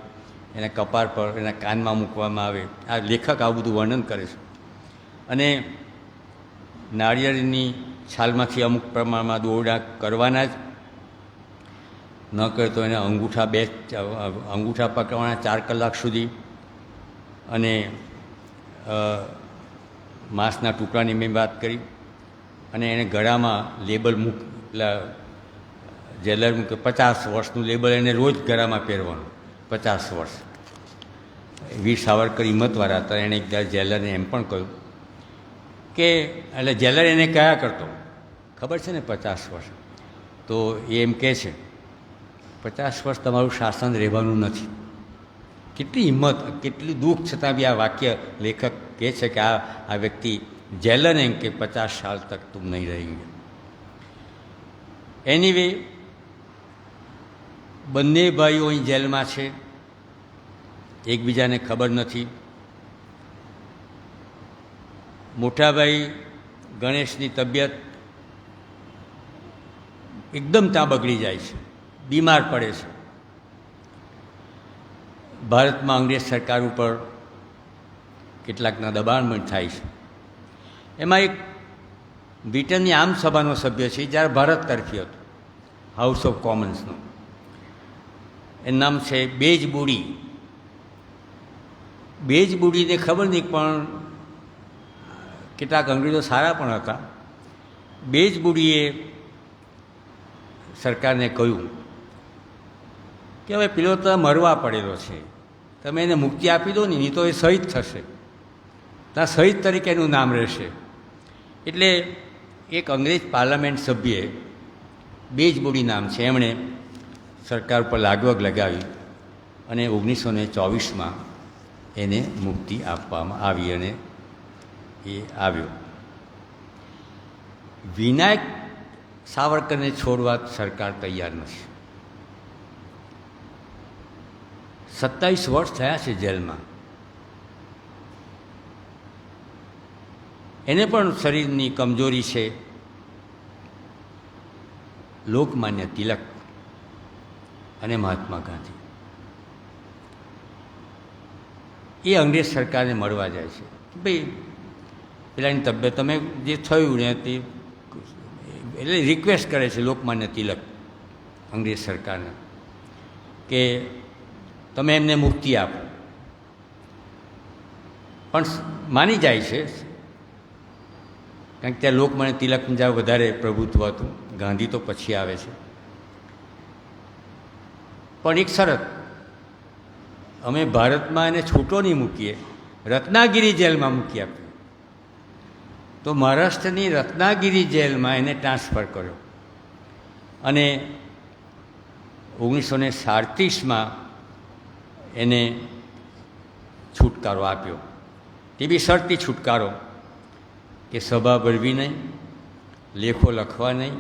એના કપાળ પર, એના કાનમાં મૂકવામાં આવે. આ લેખક આવું બધું વર્ણન કરે છે. અને નાળિયેરની છાલમાંથી અમુક પ્રમાણમાં દોરડા કરવાના જ, ન કરે તો એને અંગૂઠા પકડવાના 4 કલાક સુધી, અને માંસના ટુકડાની મેં વાત કરી, અને એને ગળામાં લેબલ પેલા જેલર મૂકે 50 વર્ષનું લેબલ એને રોજ ગળામાં પહેરવાનું 50 વર્ષ. વીર સાવરકર હિંમતવાળા હતા, એણે એક જેલરને એમ પણ કહ્યું કે, એટલે જેલર એને કયા કરતો ખબર છે ને 50 વર્ષ, તો એ એમ કહે છે 50 વર્ષ તમારું શાસન રહેવાનું નથી. કેટલી હિંમત, કેટલું દુઃખ છતાં બી આ વાક્ય લેખક કહે છે કે આ વ્યક્તિ જેલર એમ કે 50 સાલ તક તુમ નહીં રહેંગે. એનીવે બંને ભાઈઓ અહીં જેલમાં છે, એકબીજાને ખબર નથી. મોટાભાઈ ગણેશની તબિયત એકદમ ત્યાં બગડી જાય છે, બીમાર પડે છે. ભારતમાં અંગ્રેજ સરકાર ઉપર કેટલાકના દબાણ પણ થાય છે. એમાં એક બ્રિટનની આમ સભાનો સભ્ય છે, જ્યારે ભારત તરફી હતો, હાઉસ ઓફ કોમન્સનો. એનું નામ છે બેજબુડી. બેજબુડીને ખબર નહીં, પણ કેટલાક અંગ્રેજો સારા પણ હતા. બેજબુડીએ સરકારને કહ્યું કે હવે પેલો તો મરવા પડેલો છે, તમે એને મુક્તિ આપી દો ને, નહીં તો એ શહીદ થશે, ત્યાં શહીદ તરીકે એનું નામ રહેશે. એટલે એક અંગ્રેજ પાર્લામેન્ટ સભ્યે, બેજબુડી નામ છે, એમણે સરકાર ઉપર લાગવગ લગાવી અને 1924માં એને મુક્તિ આપવામાં આવી અને એ આવ્યો. વિનાયક સાવરકરને છોડવા સરકાર તૈયાર નથી. 27 વર્ષ થયા છે જેલમાં. એને પણ શરીરની કમજોરી છે. લોકમાન્ય તિલક અને મહાત્મા ગાંધી એ અંગ્રેજ સરકારને મળવા જાય છે કે ભાઈ પેલાની તબિયત તમે જે થયું ને તે, એટલે રિક્વેસ્ટ કરે છે લોકમાન્ય તિલક અંગ્રેજ સરકારને કે તમે એમને મુક્તિ આપો. પણ માની જાય છે, કારણ કે ત્યાં લોકમાન્ય તિલકનું જ્યાં વધારે પ્રભુત્વ હતું, ગાંધી તો પછી આવે છે. પણ એક શરત, અમે ભારતમાં એને છૂટો નહીં મૂકીએ, રત્નાગીરી જેલમાં મૂકી આપીએ. તો મહારાષ્ટ્રની રત્નાગીરી જેલમાં એને ટ્રાન્સફર કર્યો અને 1937માં એને છુટકારો આપ્યો. તે બી શરતી છુટકારો કે સભા ભરવી નહીં, લેખો લખવા નહીં,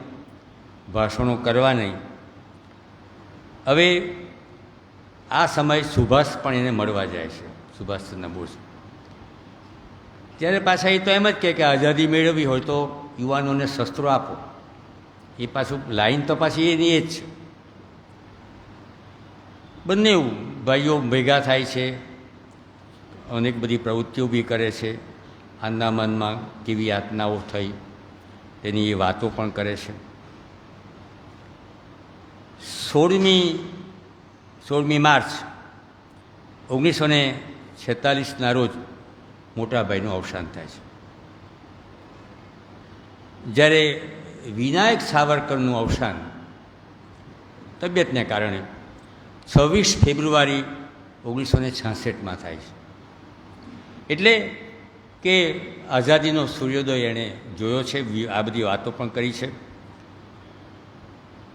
ભાષણો કરવા નહીં. હવે આ સમય સુભાષ પણ એને મળવા જાય છે, સુભાષચંદ્ર બોઝ. ત્યારે પાછા એ તો એમ જ કહે કે આઝાદી મેળવવી હોય તો યુવાનોને શસ્ત્રો આપો. એ પાછું લાઈન તો પાછી એની એ જ છે. બંને ભાઈઓ ભેગા થાય છે, અનેક બધી પ્રવૃત્તિઓ બી કરે છે. આંદામાનમાં કેવી યાતનાઓ થઈ તેની એ વાતો પણ કરે છે. 16મી માર્ચ 1946ના રોજ મોટાભાઈનું અવસાન થાય છે. જ્યારે વિનાયક સાવરકરનું અવસાન તબિયતને કારણે 26 ફેબ્રુઆરી 1966માં થાય છે. એટલે કે આઝાદીનો સૂર્યોદય એણે જોયો છે, આ બધી વાતો પણ કરી છે.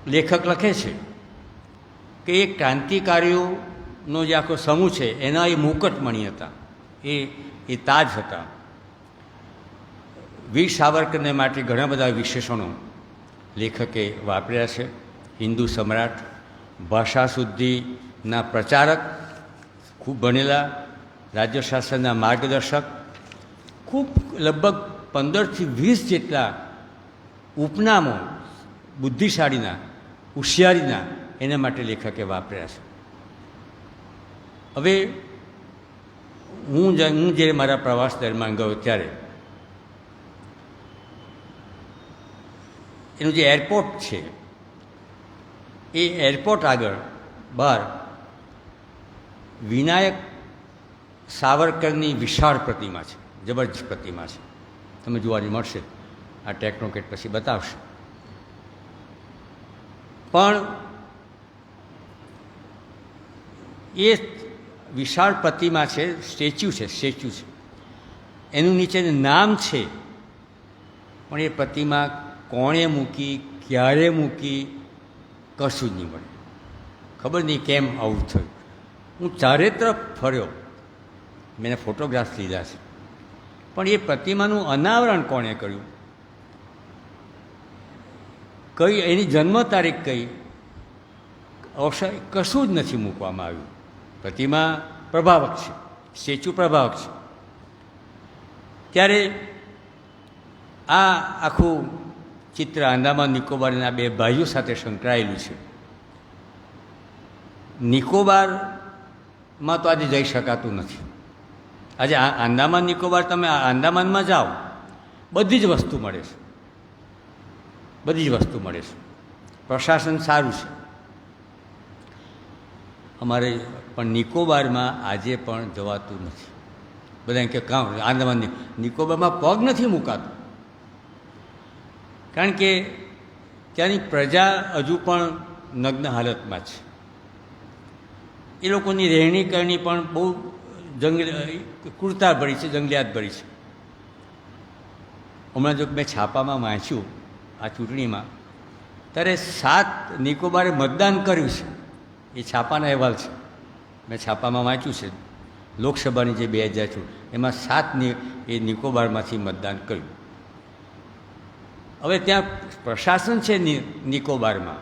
લેખક લખે છે કે એ ક્રાંતિકારીઓનો જે આખો સમૂહ છે એના એ મુકટમણી હતા, એ તાજ હતા. વીર સાવરકરને માટે ઘણા બધા વિશેષણો લેખકે વાપર્યા છે. હિન્દુ સમ્રાટ, ભાષા શુદ્ધિના પ્રચારક, ખૂબ ભણેલા, રાજ્ય શાસનના માર્ગદર્શક, ખૂબ લગભગ 15થી 20 જેટલા ઉપનામો બુદ્ધિશાળીના, હોશિયારીના એના માટે લેખકે વાપર્યા છે. હવે હું જે મારા પ્રવાસ દરમિયાન ગયો ત્યારે એનું જે એરપોર્ટ છે એ એરપોર્ટ આગળ બહાર વિનાયક સાવરકરની વિશાળ પ્રતિમા છે, જબરજસ્ત પ્રતિમા છે. તમે જોવાની મળશે, આ ટેકનોકેટ પછી બતાવશે. પણ એ વિશાળ પ્રતિમા છે, સ્ટેચ્યુ છે, એનું નીચે નામ છે, પણ એ પ્રતિમા કોણે મૂકી, ક્યારે મૂકી, કશું જ નહીં મળે. ખબર નહીં કેમ આવું થયું. હું ચારે તરફ ફર્યો, મેં ફોટોગ્રાફ્સ લીધા છે, પણ એ પ્રતિમાનું અનાવરણ કોણે કર્યું, કઈ એની જન્મ તારીખ કઈ, અવસર કશું જ નથી મૂકવામાં આવ્યું. પ્રતિમા પ્રભાવક છે, સ્ટેચ્યુ પ્રભાવક છે. ત્યારે આ આખું ચિત્ર આંદામાન નિકોબારના 2 ભાઈઓ સાથે સંકળાયેલું છે. નિકોબારમાં તો આજે જઈ શકાતું નથી. આજે આંદામાન નિકોબાર, તમે આંદામાનમાં જાઓ, બધી જ વસ્તુ મળે છે, બધી જ વસ્તુ મળે છે. પ્રશાસન સારું છે. અમારે પણ નિકોબારમાં આજે પણ જવાતું નથી. બધા કે કાં આંદામાન નિકોબારમાં પગ નથી મુકાતો, કારણ કે ત્યાંની પ્રજા હજુ પણ નગ્ન હાલતમાં છે. એ લોકોની રહેણી કરણી પણ બહુ ક્રૂરતા ભરી છે, જંગલિયાત ભરી છે. હમણાં જો મેં છાપામાં વાંચ્યું આ ચૂંટણીમાં, ત્યારે 7 નિકોબારે મતદાન કર્યું છે. એ છાપાના અહેવાલ છે, મેં છાપામાં વાંચ્યું છે. લોકસભાની જે 2000 એમાં 7 એ નિકોબારમાંથી મતદાન કર્યું. હવે ત્યાં પ્રશાસન છે નિકોબારમાં,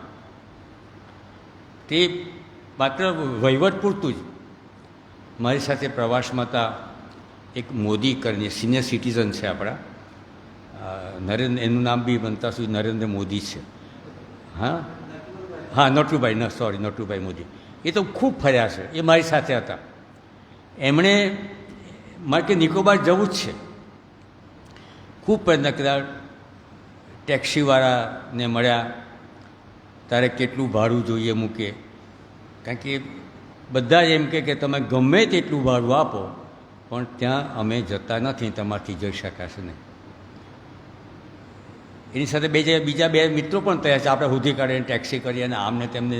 તે માત્ર વહીવટ પૂરતું જ. મારી સાથે પ્રવાસમાં હતા એક મોદી કરીને સિનિયર સિટીઝન છે આપણા, એનું નામ બી બનતા સુધી નરેન્દ્ર મોદી છે. હા નટુભાઈ મોદી. એ તો ખૂબ ફર્યા છે, એ મારી સાથે હતા. એમણે મારે કે નિકોબાર જવું જ છે, ખૂબ પ્રયત્ન કર્યા. ટેક્સીવાળાને મળ્યા, તારે કેટલું ભાડું જોઈએ મૂકે, કારણ કે બધા જ એમ કે તમે ગમે તેટલું ભાડું આપો પણ ત્યાં અમે જતા નથી, તમારાથી જઈ શકાશે નહીં. એની સાથે બીજા 2 મિત્રો પણ તૈયાર છે, આપણે સુધી કાઢીને ટેક્સી કરી અને આમને તેમને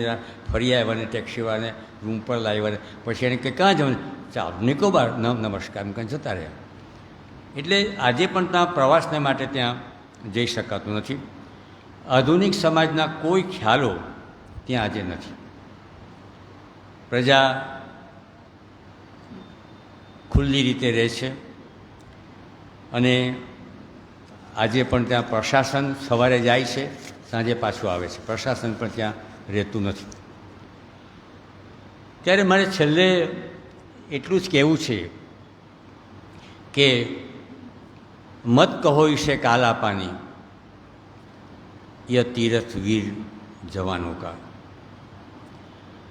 ફરી આવ્યા ને ટેક્સીવાળાને રૂમ પર લાવ્યા. પછી એને કે ક્યાં જવાનું, ચાલો નિકોબાર, નમસ્કાર એમ કંઈ જતા રહ્યા. એટલે આજે પણ ત્યાં પ્રવાસને માટે ત્યાં જઈ શકાતું નથી. આધુનિક સમાજના કોઈ ખ્યાલો ત્યાં આજે નથી. પ્રજા ખુલ્લી રીતે રહે છે અને આજે પણ ત્યાં પ્રશાસન સવારે જાય છે, સાંજે પાછું આવે છે. પ્રશાસન પણ ત્યાં રહેતું નથી. ત્યારે મારે છેલ્લે એટલું જ કહેવું છે કે મત કહો ઇસે કાલા પાની, ય તીરથ વીર જવાનો કા,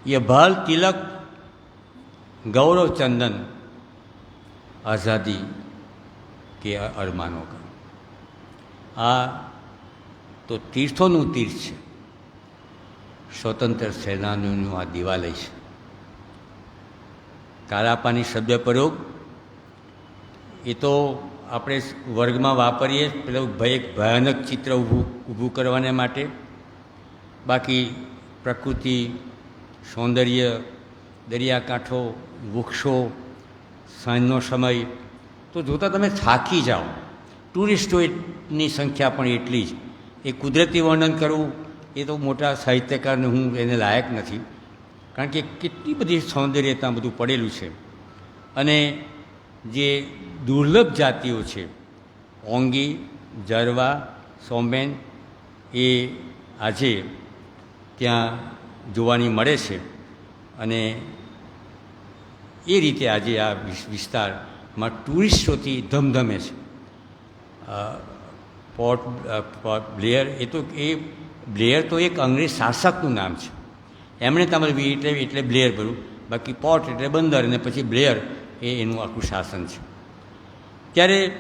ય ભાલ તિલક ગૌરવ ચંદન, આઝાદી કે અરમાનો કા. આ તો તીર્થોનું તીર્થ છે, સ્વતંત્ર સેનાનીઓનું આ દિવાલય છે. કાલાપાની શબ્દ પ્રયોગ એ તો આપણે વર્ગમાં વાપરીએ પેલું એક ભયાનક ચિત્ર ઊભું કરવાને માટે. બાકી પ્રકૃતિ, સૌંદર્ય, દરિયાકાંઠો, વૃક્ષો, સાંજનો સમય તો જોતાં તમે થાકી જાઓ. ટુરિસ્ટોની સંખ્યા પણ એટલી જ. એ કુદરતી વર્ણન કરવું એ તો મોટા સાહિત્યકારને હું એને લાયક નથી, કારણ કે કેટલી બધી સૌંદર્યતા બધું પડેલું છે. અને જે દુર્લભ જાતિઓ છે, ઓંગી, જરવા, સોમેન, એ આજે ત્યાં જોવાની મળે છે. અને એ રીતે આજે આ વિસ્તારમાં ટુરિસ્ટોથી ધમધમે છે. પોર્ટ બ્લેયર, એ બ્લેયર તો એક અંગ્રેજ શાસકનું નામ છે. એમણે તમારે એટલે બ્લેયર ભર્યું. બાકી પોર્ટ એટલે બંદર, અને પછી બ્લેયર એ એનું આખું શાસન છે. ત્યારે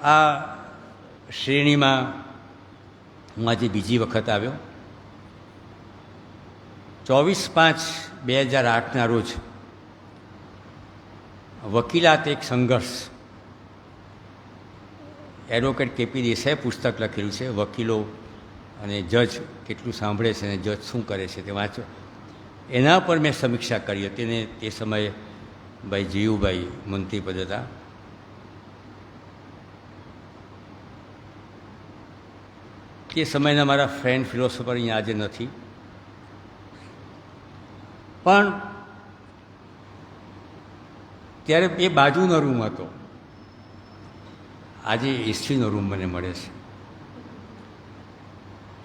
આ શ્રેણીમાં હું આજે બીજી વખત આવ્યો. 24/5/2008ના રોજ વકીલાત એક સંઘર્ષ, એડવોકેટ કેપી દેસાઈએ પુસ્તક લખેલું છે, વકીલો અને જજ કેટલું સાંભળે છે અને જજ શું કરે છે તે વાંચો. એના પર મેં સમીક્ષા કરી હતી. અને તે સમયે ભાઈ જીયુભાઈ મંત્રીપદ હતા. તે સમયના મારા ફ્રેન્ડ ફિલોસોફર અહીંયા આજે નથી, પણ ત્યારે એ બાજુનો રૂમ હતો. આજે એસીનો રૂમ મને મળે છે.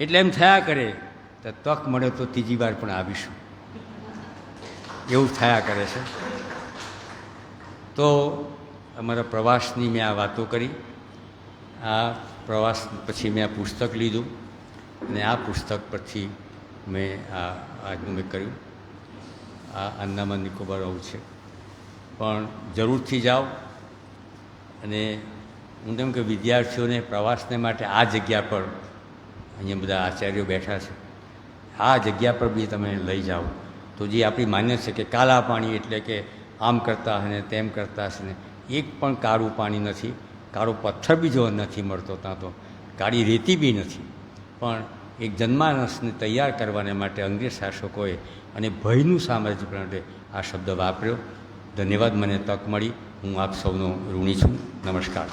એટલે એમ થયા કરે તો તક મળે તો ત્રીજી વાર પણ આવીશું, એવું થયા કરે છે. તો અમારા પ્રવાસની મેં આ વાતો કરી. આ પ્રવાસ પછી મેં આ પુસ્તક લીધું અને આ પુસ્તક પરથી મેં આજનું મેં કર્યું. આ અંદામાન નિકોબાર આવું છે, પણ જરૂરથી જાઓ. અને હું તેમ કે વિદ્યાર્થીઓને પ્રવાસને માટે આ જગ્યા પર, અહીંયા બધા આચાર્યો બેઠા છે, આ જગ્યા પર બી તમે લઈ જાઓ તો જે આપણી માન્ય છે કે કાલા પાણી એટલે કે આમ કરતા હશે ને તેમ કરતા હશે ને, એક પણ કાળું પાણી નથી. કાળો પથ્થર બી જો નથી મળતો, ત્યાં તો કાળી રેતી બી નથી. પણ એક જનમાનસને તૈયાર કરવાને માટે અંગ્રેજ શાસકોએ અને ભયનું સામ્રાજ્ય માટે આ શબ્દ વાપર્યો. ધન્યવાદ, મને તક મળી. હું આપ સૌનો ઋણી છું. નમસ્કાર.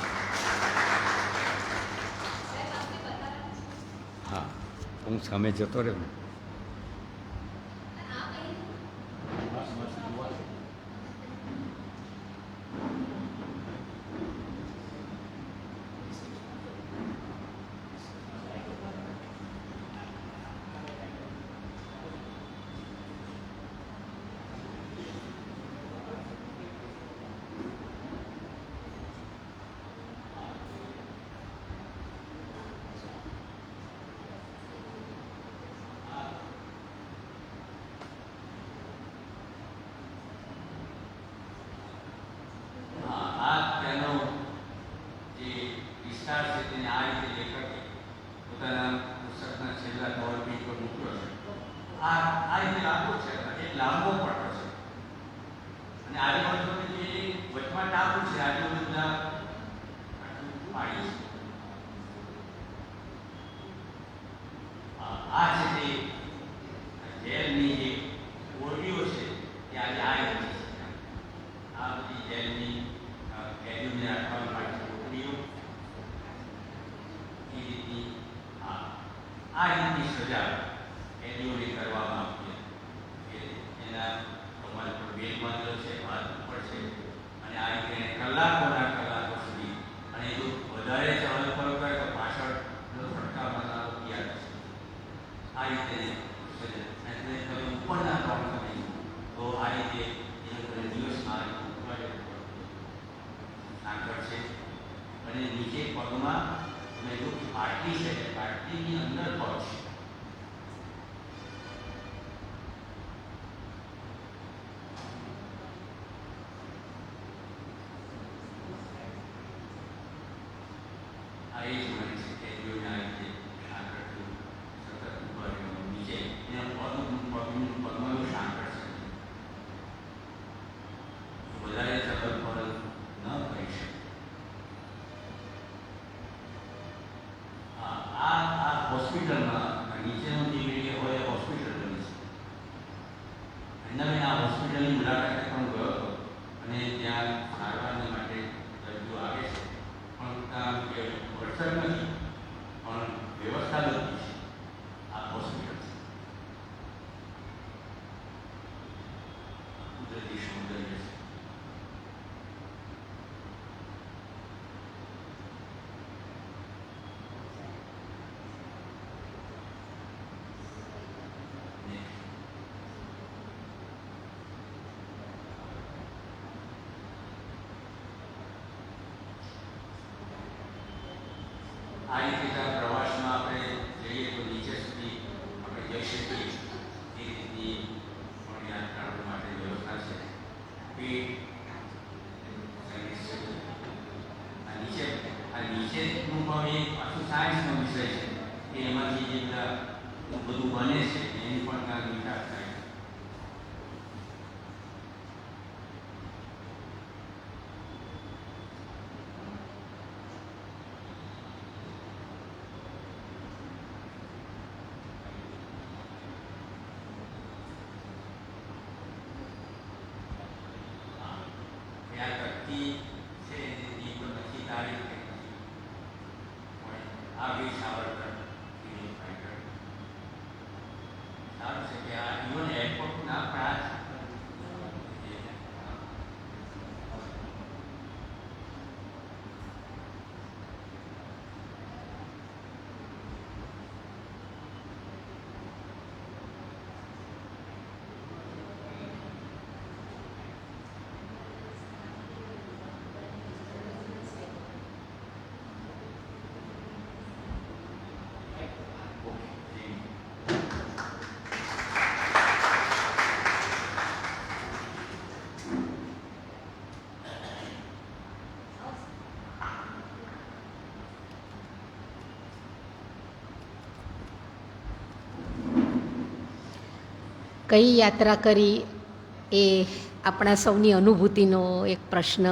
હા, હું સામે જતો રહ્યો. કલાકોના કલાકો સુધી, અને જો વધારે અને નીચે પગમાં તમે જો પાટલી છે, પાટલીની અંદર પગ છે. આ એ જ મને છે કે જોઈને આ રીતે સાંકળતું સતત ઉપર નીચે એના પગમાં એવું સાંકળ છે. વધારે ચક્કર પર ન કરી શકે. આ હોસ્પિટલમાં નીચેનો જે એરિયા હોય હોસ્પિટલ બની છે. એના મેં આ હોસ્પિટલની મુલાકાતે પણ ગયો હતો અને ત્યાં સારવારને માટે દર્દીઓ આવે છે, પણ ત્યાં વરસાદ નથી, પણ વ્યવસ્થા બધી છે. આ હોસ્પિટલ છે. કુદરતી સૌંદર્ય છે. આ રીતે પ્રવાસમાં આપણે જઈએ તો નીચે સુધી આપણે જઈ શકીએ એ રીતની પણ યાત્રાઓ માટે વ્યવસ્થા છે. આ નીચેનું પણ એક પાછું સાયન્સનો વિષય છે કે એમાંથી જે બધા બધું બને છે એની પણ ત્યાં વિકાસ થાય છે. આ તકતી છે એની પણ નક્કી તારીખ આ વીર સાવરકર ફ્રીડમ ફાઇટર. સારું છે કે આ ઇવન એરપોર્ટના પ્રાંત કઈ યાત્રા કરી એ આપણા સૌની અનુભૂતિનો એક પ્રશ્ન.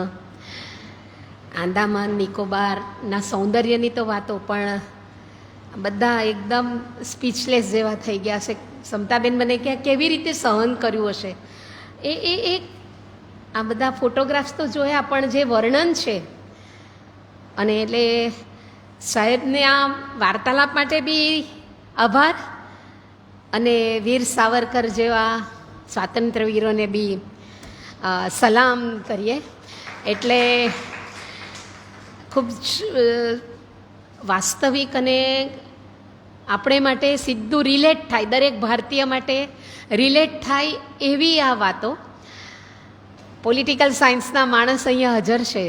આંદામાન નિકોબારના સૌંદર્યની તો વાતો, પણ બધા એકદમ સ્પીચલેસ જેવા થઈ ગયા છે. સમતાબેન મને કહે કેવી રીતે સહન કર્યું હશે એ આ બધા ફોટોગ્રાફ્સ તો જોયા, પણ જે વર્ણન છે, અને એટલે સાહેબને આ વાર્તાલાપ માટે બી આભાર, અને વીર સાવરકર જેવા સ્વાતંત્ર્યવીરોને બી સલામ કરીએ. એટલે ખૂબ વાસ્તવિક અને આપણે માટે સીધું રિલેટ થાય, દરેક ભારતીય માટે રિલેટ થાય એવી આ વાતો. પોલિટિકલ સાયન્સના માણસ અહીંયા હાજર છે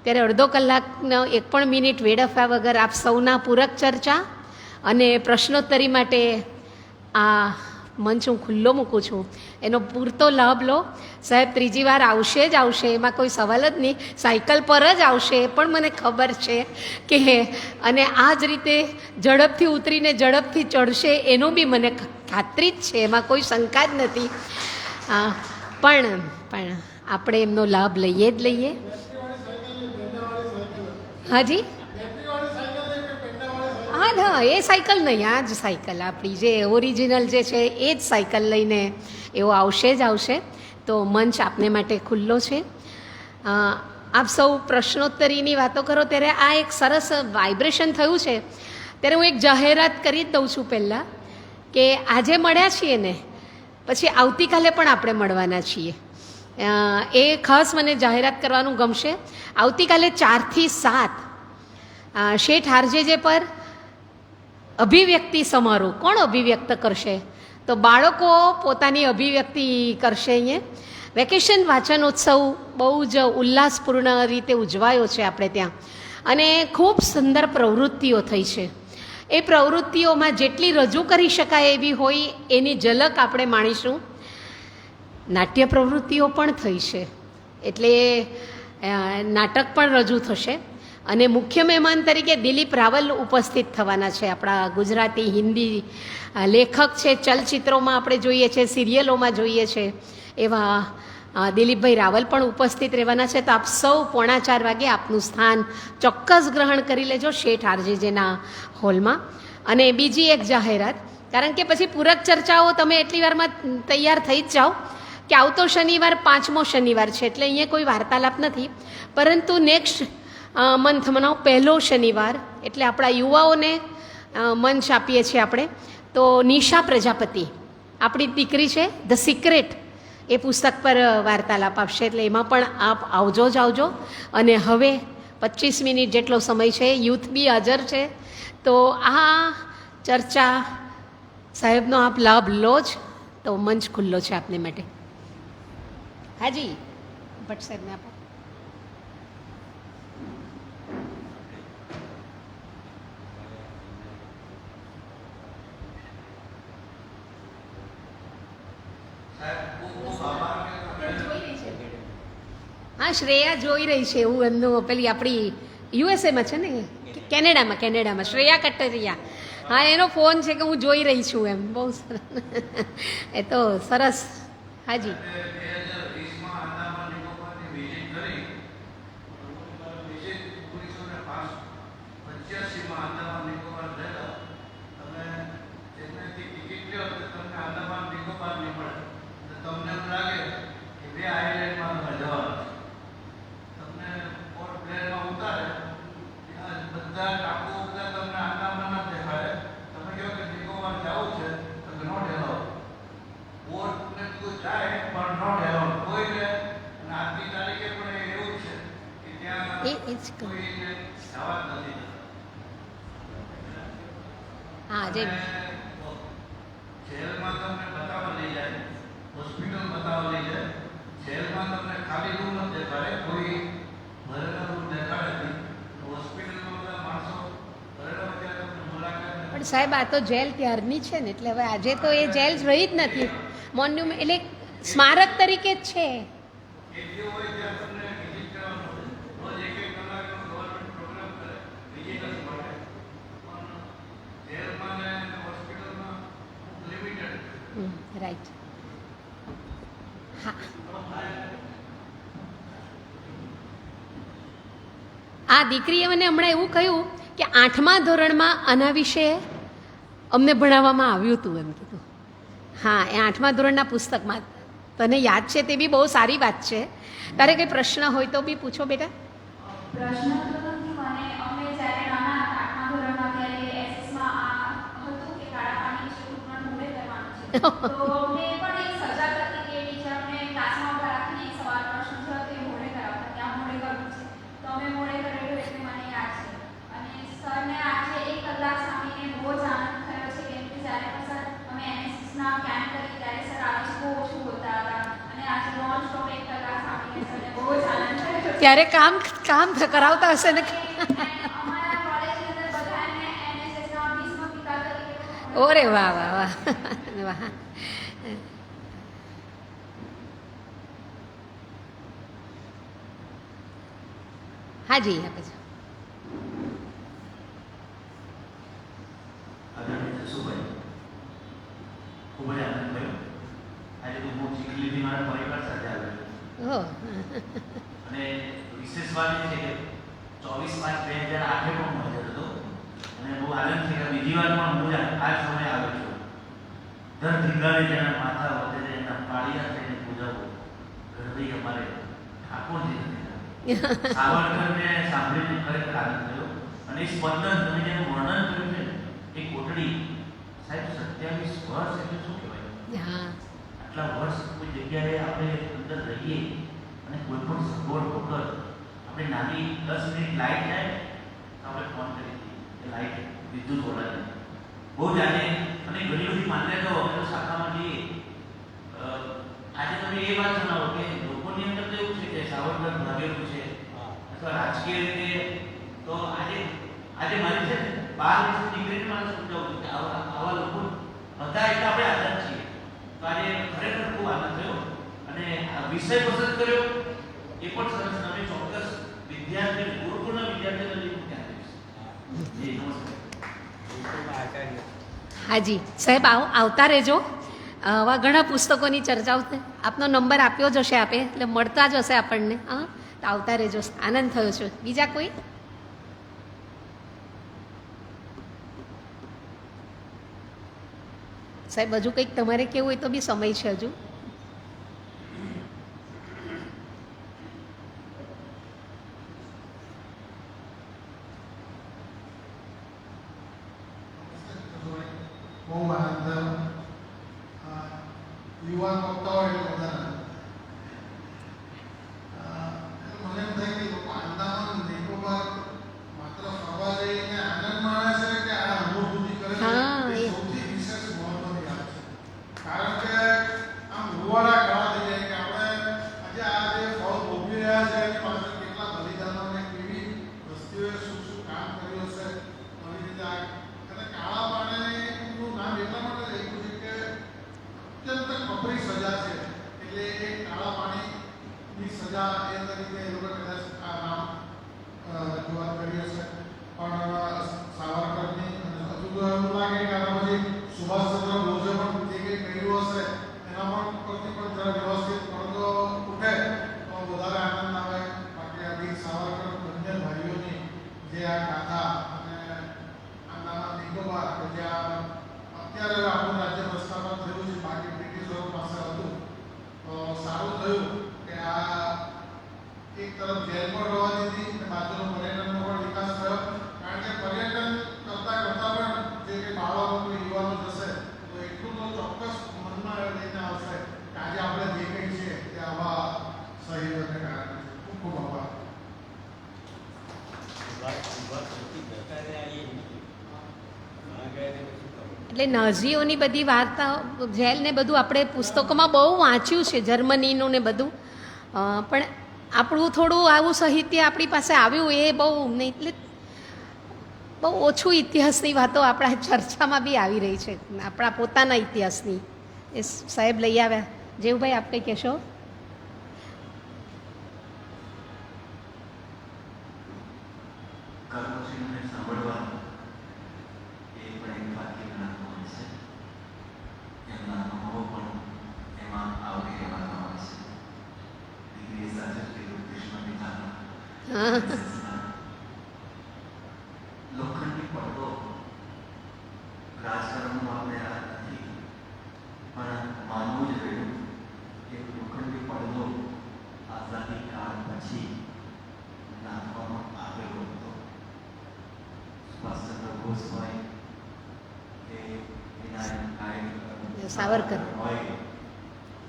ત્યારે અડધો કલાકનો એક પણ મિનિટ વેડફ્યા વગર આપ સૌના પૂરક ચર્ચા અને પ્રશ્નોત્તરી માટે આ મંચ હું ખુલ્લો મૂકું છું. એનો પૂરતો લાભ લો. સાહેબ ત્રીજી વાર આવશે જ આવશે, એમાં કોઈ સવાલ જ નહીં. સાયકલ પર જ આવશે એ પણ મને ખબર છે કે, અને આ જ રીતે ઝડપથી ઉતરીને ઝડપથી ચડશે એનું બી મને ખાતરી જ છે, એમાં કોઈ શંકા જ નથી. પણ આપણે એમનો લાભ લઈએ જ લઈએ. હાજી હા, એ સાયકલ નહીં, આ જ સાયકલ આપણી જે ઓરિજિનલ જે છે એ જ સાયકલ લઈને એવો આવશે જ આવશે. તો મંચ આપને માટે ખુલ્લો છે. આપ સૌ પ્રશ્નોત્તરીની વાતો કરો ત્યારે આ એક સરસ વાઇબ્રેશન થયું છે. ત્યારે હું એક જાહેરાત કરી જ દઉં છું પહેલાં, કે આજે મળ્યા છીએ ને, પછી આવતીકાલે પણ આપણે મળવાના છીએ. એ ખાસ મને જાહેરાત કરવાનું ગમશે. આવતીકાલે 4 થી 7 શેઠ આરજેજે પર અભિવ્યક્તિ સમારોહ. કોણ અભિવ્યક્ત કરશે? તો બાળકો પોતાની અભિવ્યક્તિ કરશે. અહીંયા વેકેશન વાચનોત્સવ બહુ જ ઉલ્લાસપૂર્ણ રીતે ઉજવાયો છે આપણે ત્યાં, અને ખૂબ સુંદર પ્રવૃત્તિઓ થઈ છે. એ પ્રવૃત્તિઓમાં જેટલી રજૂ કરી શકાય એવી હોય એની ઝલક આપણે માણીશું. નાટ્ય પ્રવૃત્તિઓ પણ થઈ છે, એટલે નાટક પણ રજૂ થશે. અને મુખ્ય મહેમાન તરીકે દિલીપ રાવલ ઉપસ્થિત થવાના છે. આપણા ગુજરાતી હિન્દી લેખક છે, ચલચિત્રોમાં આપણે જોઈએ છે, સિરિયલોમાં જોઈએ છે એવા દિલીપભાઈ રાવલ પણ ઉપસ્થિત રહેવાના છે. તો આપ સૌ 3:45 વાગે આપનું સ્થાન ચોક્કસ ગ્રહણ કરી લેજો શેઠ આરજેજેના હોલમાં. અને બીજી એક જાહેરાત, કારણ કે પછી પૂરક ચર્ચાઓ તમે એટલી વારમાં તૈયાર થઈ જ જાઓ કે આવતો શનિવાર 5મો શનિવાર છે, એટલે અહીંયા કોઈ વાર્તાલાપ નથી. પરંતુ નેક્સ્ટ મંથમાંનો પહેલો શનિવાર, એટલે આપણા યુવાઓને મંચ આપીએ છીએ આપણે. તો નિશા પ્રજાપતિ આપણી દીકરી છે, ધ સિક્રેટ, એ પુસ્તક પર વાર્તાલાપ આપશે. એટલે એમાં પણ આપ આવજો જ આવજો. અને હવે 25 મિનિટ જેટલો સમય છે, યુથ બી હાજર છે. તો આ ચર્ચા સાહેબનો આપ લાભ લો જ. તો મંચ ખુલ્લો છે આપને માટે. હાજી ભટ્ટ સાહેબને આપો. હા, શ્રેયા જોઈ રહી છે એવું એમનું, પેલી આપણી યુએસએમાં છે ને, કેનેડામાં શ્રેયા કટરિયા. હા, એનો ફોન છે કે હું જોઈ રહી છું એમ. બહુ સરસ, એ તો સરસ. હાજી હા જય જેલમાં તમને બતાવવા લઈ જાય, હોસ્પિટલ બતાવવા લઈ જાય. જેલમાં તમને ખાલી રૂમ જ દેખાડે, કોઈ ભરેલા રૂમ દેખાડે નહીં. હોસ્પિટલમાં બધા માણસો ભરેલા હોય ત્યારે તમને મુલાકાત. પણ સાહેબ, આ તો જેલ ત્યારની છે ને, એટલે હવે આજે તો એ જેલ રહી જ નથી. મોન્યુમેન્ટ એટલે સ્મારક તરીકે જ છે. એટલી હોય ત્યાં તમને વિઝિટ કરવાનું હોય. રોજ 1-1 કલાકનો ગવર્મેન્ટ પ્રોગ્રામ કરે વિઝિટર્સ માટે. પણ જેલમાં ને હોસ્પિટલમાં લિમિટેડ. રાઈટ. હા, આ દીકરીએ મને હમણાં એવું કહ્યું કે 8મા ધોરણમાં આના વિશે અમને ભણાવવામાં આવ્યું હતું એમ કીધું. હા, એ 8મા ધોરણના પુસ્તકમાં તને યાદ છે, તે બી બહુ સારી વાત છે. તારે કંઈ પ્રશ્ન હોય તો બી પૂછો બેટા. પ્રશ્ન તો નથી મને. અમે જ્યારે નાના હતા 8મા ધોરણમાં ત્યારે એસએસમાં આ હતું કે કાળા પાણી છે ટૂંકમાં મોડે કરવાનું છે. તો અમને પણ એક સજા હતી કે ટીચર અમને ક્લાસમાં ઉભા રાખીને એક સવાલ પ્રશ્ન થયો તો એ મોડે કરાવતા કે આ મોડે કરવું છે. તો અમે મોડે કરેલું એટલે મને યાદ છે. અને સરને આજે 1 કલાક સાંભળીને બહુ જ આનંદ થયો છે, કેમ કે જ્યારે પણ સર અમે એનએસએસના કેમ્પ કરી ત્યારે સર આજે બહુ ઓછું બોલતા હતા. અને આજે નોન સ્ટોપ 1 કલાક સાંભળીને સરને બહુ જ આનંદ થયો છે. ત્યારે કામ કરાવતા હશે ને. અમારા કોલેજની અંદર બધાને એનએસએસના ભીષ્મ પિતા તરીકે. ઓરે વાહ વાહ વાહ વાહ. હાજી આપે છે. આદરણીય જસુભાઈ, ખૂબ જ આનંદ થયો. આજે તો હું ચીખલીથી મારા પરિવાર સાથે આવ્યો ઓહ, અને વિશેષ વાત એ છે કે 24/5/2008 પણ હું હાજર હતો. અને બહુ આનંદ થયો. બીજી વાર પણ હું આ સમયે આવ્યો છું. દર ધીંગાણે જેના માથા વધે એના પાળિયા થઈને પૂજાવો ગરબી અમારે ઠાકોરજી હતા. સાવરકરને સાંભળીને ખરેખર આનંદ થયો. અને એ સ્પંદન તમે જેમ વર્ણન કર્યું છે, એ કોટડી સાહેબ 27 વર્ષ એટલે શું કહેવાય? હા, આટલા વર્ષ કોઈ જગ્યાએ આપણે અંદર રહીએ અને કોઈ પણ સગવડ વગર આપણે નાની 10 મિનિટ લાઈટ જાય તો આપણે ફોન કરી દઈએ કે લાઈટ વિદ્યુત વળાને બહુ જાણે. અને ઘણી બધી માન્યતાઓ આપણે શાખામાં જઈએ. આજે તમે એ વાત જણાવો કે લોકોની અંદર તો એવું છે કે સાવરકર ભાગેલું છે અથવા રાજકીય રીતે તો આજે મારી છે ને 12 વર્ષની દીકરીને મારે સમજાવું છું કે આવા લોકો હતા એટલે આપણે આઝાદ છીએ. તો આજે ખરેખર ખૂબ આનંદ થયો અને આ વિષય પસંદ કર્યો એ પણ સરસ. અમે ચોક્કસ વિદ્યાર્થી ગુરુકુળના વિદ્યાર્થીઓને લઈને ત્યાં જઈશ. જી નમસ્કાર. હાજી સાહેબ આવતા રહેજો. આવા ઘણા પુસ્તકોની ચર્ચાઓ આપનો નંબર આપ્યો જ હશે આપે, એટલે મળતા જ હશે આપણને. હા, તો આવતા રહેજો. આનંદ થયો છે. બીજા કોઈ? સાહેબ હજુ કંઈક તમારે કેવું હોય તો બી સમય છે હજુ. બહુ આનંદ થયો. યુવાન વક્તાઓ એટલે બધા મને એમ થાય કે લોકો આંદામાન નિકોબાર માત્ર ફરવા જઈને આનંદ માણે છે કે આ અનુભૂતિ કરે છે, એ સૌથી વિશેષ મહત્વની વાત છે. કારણ કે આમ રૂવાડા ખડા થઈ જાય કે આપણે આજે આ જે ફળ ભોગવી રહ્યા છે એની પાછળ કેટલા બલિદાનો અને કેવી વસ્તીઓએ શું શું કામ કર્યું હશે. આવી રીતે અને કાળા પાણીનું નામ એટલા માટે લખ્યું છે કે અત્યંત કપરી સજા છે. એટલે એ કાળા પાણીની સજા એ તરીકે એ લોકો કદાચ આ નામ રજૂઆત કરી હશે. પણ સાવરકરની હજુ તો એવું લાગે કે આના પછી સુભાષચંદ્ર બોઝે પણ જે કંઈ કર્યું હશે એના પણ પરથી પણ જરા વ્યવસ્થિત પડતો ઉઠે તો વધારે આનંદ આવે. બાકી આ વીર સાવરકર બંને ભાઈઓની જે આ ગાથા અને આંદામાન નિકોબાર કે જ્યાં અત્યારે આપણું રાજ્ય પ્રસ્થાપન થયું છે, બાકી બ્રિટિશરો પાસે હતું. તો સારું થયું કે આ એક તરફ જેલ પણ રહેવા દીધી અને બાજુનો પર્યટનનો પણ વિકાસ થયો. કારણ કે પર્યટન કરતાં પણ જે કંઈ બાળકો યુવાનો જશે તો એટલું તો ચોક્કસ મનમાં લઈને આવશે કે આજે આપણે જે કંઈ છે તે આવા શહીદોને કારણે. ખૂબ ખૂબ આભાર. એટલે નાઝીઓની બધી વાર્તાઓ, જેલ ને બધું આપણે પુસ્તકોમાં બહુ વાંચ્યું છે, જર્મનીનું ને બધું. પણ આપણું થોડું આવું સાહિત્ય આપણી પાસે આવ્યું એ બહુ નહીં. એટલે બહુ ઓછું ઇતિહાસની વાતો આપણા ચર્ચામાં બી આવી રહી છે, આપણા પોતાના ઇતિહાસની. એ સાહેબ લઈ આવ્યા. જેવુભાઈ આપ કંઈ કહેશો? કર્મશીલને સાંભળવાનું એ પણ એક ભાગ્ય ગણાતું હોય છે. એમના અનુભવો પણ એમાં આવરી લેવાના હોય છે. દીકરીએ સાચું કીધું, કૃષ્ણ પિતાના લોખંડી પડદો રાજકારણમાં આપણે આ નથી, પણ માનવું જ રહ્યું કે લોખંડી પડદો આઝાદી કાળ પછી નાખવામાં આવેલો હતો. સુભાષચંદ્ર બોઝ હોય કે સાવરકર હોય,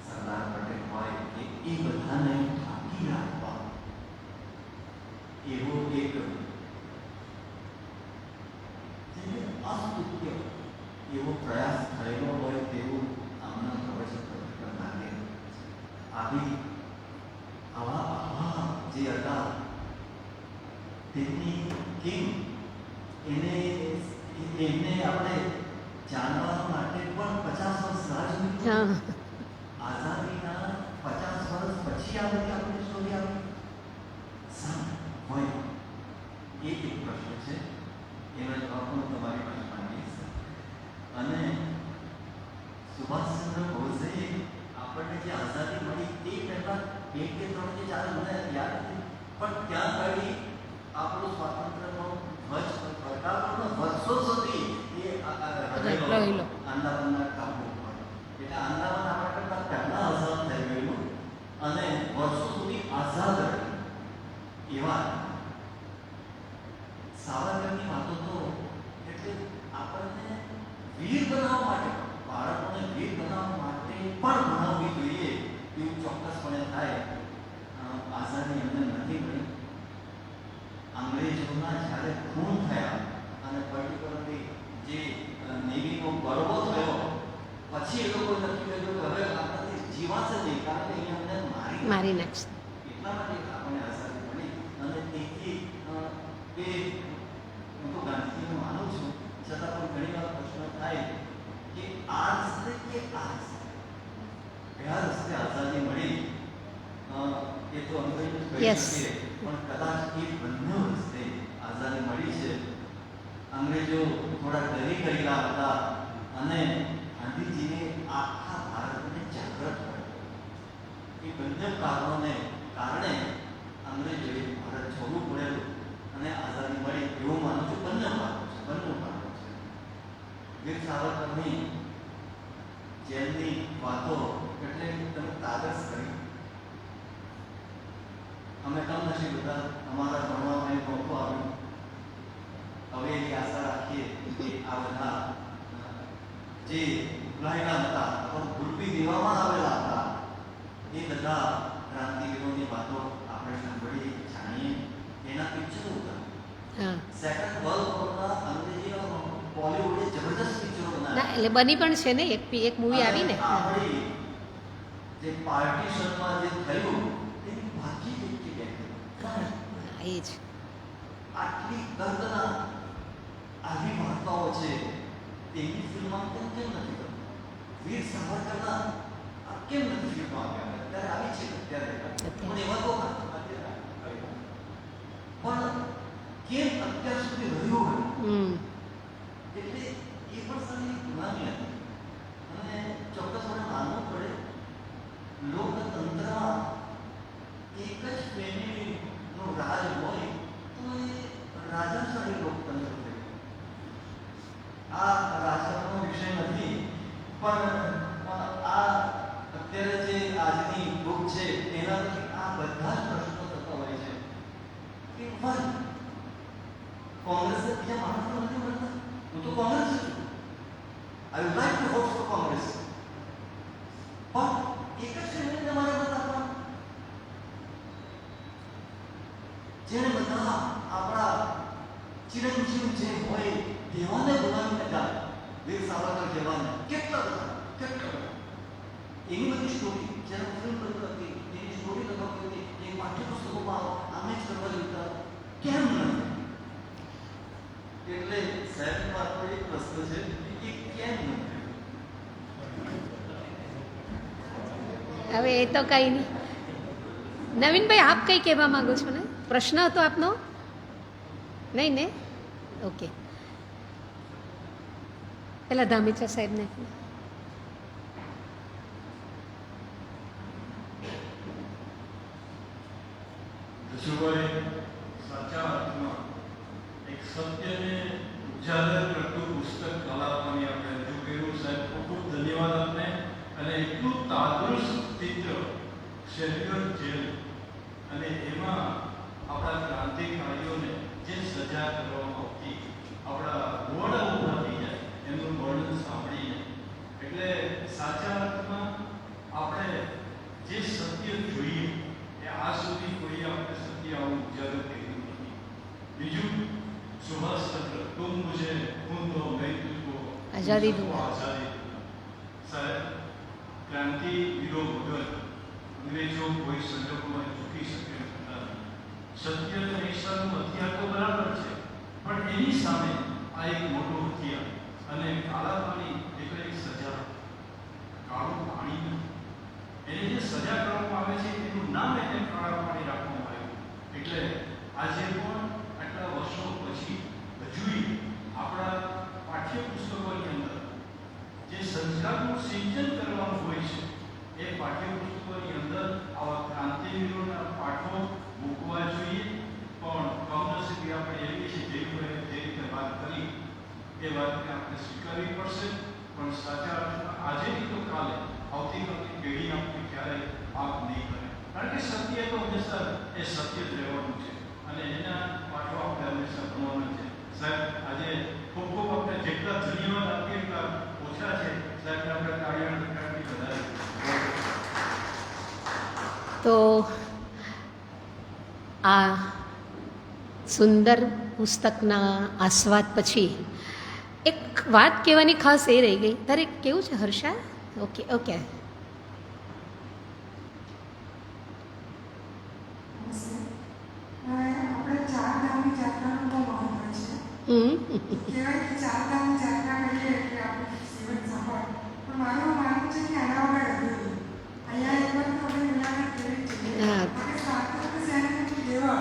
સરદાર પટેલ હોય કે એ બધાને ઢાંકી રાખવા એવો એક અસ્તુત્ય એવો પ્રયાસ થયેલો હોય તેવું આમના પ્રવચન લાગે. આવા જે હતા તેમની કેમ એમને આપણે જાણવા માટે પણ 50 વર્ષ રાહ જોઈ. આઝાદીના 50 વર્ષ પછી આ બધી આપણે સ્ટોરી આવી શા હોય એ એક પ્રશ્ન છે. એનો જવાબ હું તમારી પાસે માંગીશ. અને સુભાષચંદ્ર બોઝે આપણને જે આઝાદી મળી તે પહેલા 2 કે 3 કે 4 મને યાદ નથી, પણ ત્યાં આગળ આપણું સ્વાતંત્ર્યનો ધ્વજ ફરકાવવાનો વર્ષો સુધી એ આંદામાનના ટાપુ ઉપર. એટલે આંદામાન આપણા કરતાં પહેલા આઝાદ થઈ ગયેલું અને વર્ષો સુધી આઝાદ રહ્યું. એવા સાવરકરની વાતો તો એટલે આપણને વીર બનાવવા માટે, બાળકોને વીર બનાવવા માટે પણ ભણાવવી જોઈએ એવું ચોક્કસપણે થાય. આઝાદી એમને નથી મળી. અંગ્રેજોના જ્યારે ખૂન થયા અને પર્ટિક્યુલરલી જે નેવીનો ગરબો થયો પછી એ લોકો નક્કી કર્યું કે હવે આપણાથી જીવાશે નહીં, કારણ કે અહીંયા અમને મારી નાખશે. એટલા માટે આપણને આઝાદી મળી. અને તેથી એ Yes. શકીએ, પણ કદાચ એ બંને વચ્ચે આઝાદી મળી છે. અંગ્રેજો થોડા ડરી ગયેલા હતા અને ગાંધીજીને આખા ભારતને જાગૃત કર્યો. એ બંને કારણોને કારણે અંગ્રેજોએ ભારત છોડવું પડેલું અને આઝાદી મળી એવું માનું છું. બંને કારણો છે. વીર સાવરકરની જેલની વાતો એટલે તમે તારસ કરી. અમે કમનસીબ હતા, અમારા ભણવામાં એ મોકો આવ્યું. હવે એવી આશા રાખીએ કે આ બધા જે ભૂલાયેલા હતા અથવા ભૂલવી દેવામાં આવેલા હતા એ બધા ક્રાંતિવીરોની વાતો આપણે સાંભળીએ, જાણીએ. એના પિક્ચરો હતા. હા સેકન્ડ વર્લ્ડ વોરના અંગ્રેજી બોલિવૂડે જબરદસ્ત પિક્ચરો ના બનાવ્યા. એટલે બની પણ છે ને એક મૂવી આવી ને. આપણી જે પાર્ટીશનમાં જે થયું એની બાકી વ્યક્તિ બેઠી. એ જ આટલી દર્દના આવી વાર્તાઓ છે તેની ફિલ્મમાં કેમ નથી બની? વીર સાવરકરના આ કેમ નથી ફિલ્મો આવ્યા? અત્યારે આવી છે અત્યારે પણ એવા તો પણ કેમ અત્યાર સુધી રહ્યું હોય? એટલે એ પણ સારી ગુલામી હતી. અને ચોક્કસ આપણે માનવું પડે લોકતંત્રમાં એક જ ફેમિલીનું રાજ હોય તો એ રાજાશાહી લોકતંત્ર થયું. આ રાજાનો વિષય નથી, પણ આ અત્યારે જે આજની બુક છે એનાથી આ બધા જ પ્રશ્નો થતા હોય છે કે ભાઈ કોંગ્રેસને બીજા માણસો નથી મળતા. હું તો કોંગ્રેસ છું. I would like to vote for Congress. પણ એક જ ફેમિલીને મારે મત આપવા, જેને બધા આપણા ચિરંજીવ જે હોય તેવાને બોલાવીને જાય. વીર સાવરકર જેવાને કેટલા બધા એની બધી સ્ટોરી જ્યારે ફિલ્મ બની હતી એની સ્ટોરી લખાવી હતી એ પાઠ્યપુસ્તકોમાં આમે જ કરવા જતા કેમ નથી? એટલે સાહેબ માત્ર એક પ્રશ્ન છે કે કેમ નથી? હવે એ તો કંઈ નહીં. નવીનભાઈ આપ કંઈ કહેવા માંગો છો ને? પ્રશ્ન હતો આપનો? નહીં ને? ઓકે, પેલા ધામીચા સાહેબને. જશુભાઈ સાચા અર્થમાં એક સત્યને ઉજાગર કરતું પુસ્તક કલાપવાની આપણે રજૂ કર્યું. સાહેબ ખૂબ ખૂબ ધન્યવાદ આપને. અને એટલું તાદૃશ ચિત્ર શેલ્ટર જેલ અને એમાં આપણા ક્રાંતિકારીઓને જે સજા કરવામાં આવતી, આપણા રૂવાડા ઊભા થઈ જાય એમનું વર્ણન સાંભળીને એટલે સાચા અર્થમાં આપણે જે સત્ય જોઈએ એ આ સુધી કોઈ આપણે સત્ય આવું ઉજાગર કર્યું નથી. બીજું સુભાષચંદ્ર તુમ મુझे खून दो मैं तुझको આઝાદી દો. આઝાદી સાહેબ ક્રાંતિવીરો વગર અંગ્રેજો કોઈ સંજોગોમાં ચૂકી શકે હતા. સત્ય અને અહિંસાનું હથિયાર તો બરાબર છે, પણ એની સામે આ એક મોટું હથિયાર અને કાળા પાણી એટલે એક સજા. કાળું પાણી નથી, એને જે સજા કરવામાં આવે છે એનું નામ એને કાળા પાણી રાખવામાં આવ્યું. એટલે આજે પણ આટલા વર્ષો પછી હજુય આપણા પાઠ્યપુસ્તકોની અંદર જે સંસ્કારનું સિંચન કરવાનું હોય છે એ પાઠ્યપુસ્તકોની અંદર આવા ક્રાંતિવીરોના પાઠો મૂકવા જોઈએ. પણ કમનસીબી આપણે એવી છે જે રીતે વાત કરી એ વાતને આપણે સ્વીકારવી પડશે. પણ સાચા અર્થમાં આજે નહીં તો કાલે આવતીકાલની પેઢી આપણે ક્યારેય પાપ નહીં કરે, કારણ કે સત્ય તો હંમેશા એ સત્ય જ રહેવાનું છે અને એના પાઠો આપણે હંમેશા ભણવાના છે. સાહેબ આજે ખૂબ ખૂબ આપણે જેટલા ધન્યવાદ આપીએ એટલા ઓછા છે. સાહેબ આપણે કાર્યક્રમથી વધારે. તો આ સુંદર પુસ્તકના આસ્વાદ પછી એક વાત કહેવાની ખાસ એ રહી ગઈ. તારે કેવું છે હર્ષા? Okay okay. આપણે ચારધામની જાત્રાનું બહુ મહત્વ છે. કહેવાય કે ચારધામની જાત્રા કરીએ એટલે આપણું જીવન સફળ. પણ મારું માનવું છે કે આના વગર અધૂરું. અહીંયા એક વાર તો આપણે મુલાકાત કરી જ છે. આપણે સ્વાતંત્ર્ય સેનાની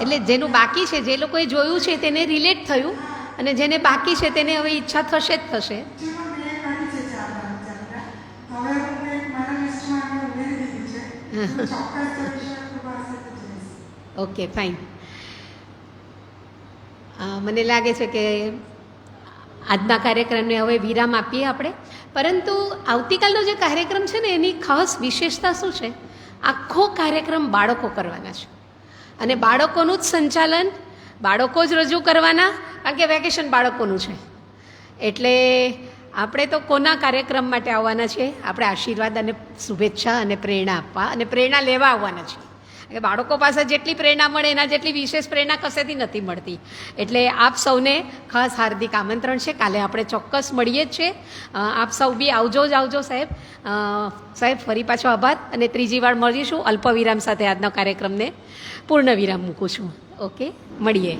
એટલે જેનું બાકી છે, જે લોકોએ જોયું છે તેને રિલેટ થયું, અને જેને બાકી છે તેને હવે ઈચ્છા થશે જ થશે. જે પણ મેં કરી છે 4 ધામની યાત્રા, હવે હું એક મારા લિસ્ટમાં અમે ઉમેરી દીધી છે. ચોક્કસ કરીશ, કૃપા હશે તો જઈશ. Okay, fine. મને લાગે છે કે આજના કાર્યક્રમને હવે વિરામ આપીએ આપણે, પરંતુ આવતીકાલનો જે કાર્યક્રમ છે ને એની ખાસ વિશેષતા શું છે? આખો કાર્યક્રમ બાળકો કરવાના છે, અને બાળકોનું જ સંચાલન બાળકો જ રજૂ કરવાના, કારણ કે વેકેશન બાળકોનું છે. એટલે આપણે તો કોના કાર્યક્રમ માટે આવવાના છે? આપણે આશીર્વાદ અને શુભેચ્છા અને પ્રેરણા આપવા અને પ્રેરણા લેવા આવવાના છે. કે બાળકો પાસે જેટલી પ્રેરણા મળે એના જેટલી વિશેષ પ્રેરણા કશેથી નથી મળતી. એટલે આપ સૌને ખાસ હાર્દિક આમંત્રણ છે. કાલે આપણે ચોક્કસ મળીએ જ છે. આપ સૌ બી આવજો જ આવજો સાહેબ. સાહેબ ફરી પાછો આભાર, અને ત્રીજી વાર મળીશું અલ્પ વિરામ સાથે આજના કાર્યક્રમને પૂર્ણ વિરામ મૂકું છું. ઓકે, મળીએ.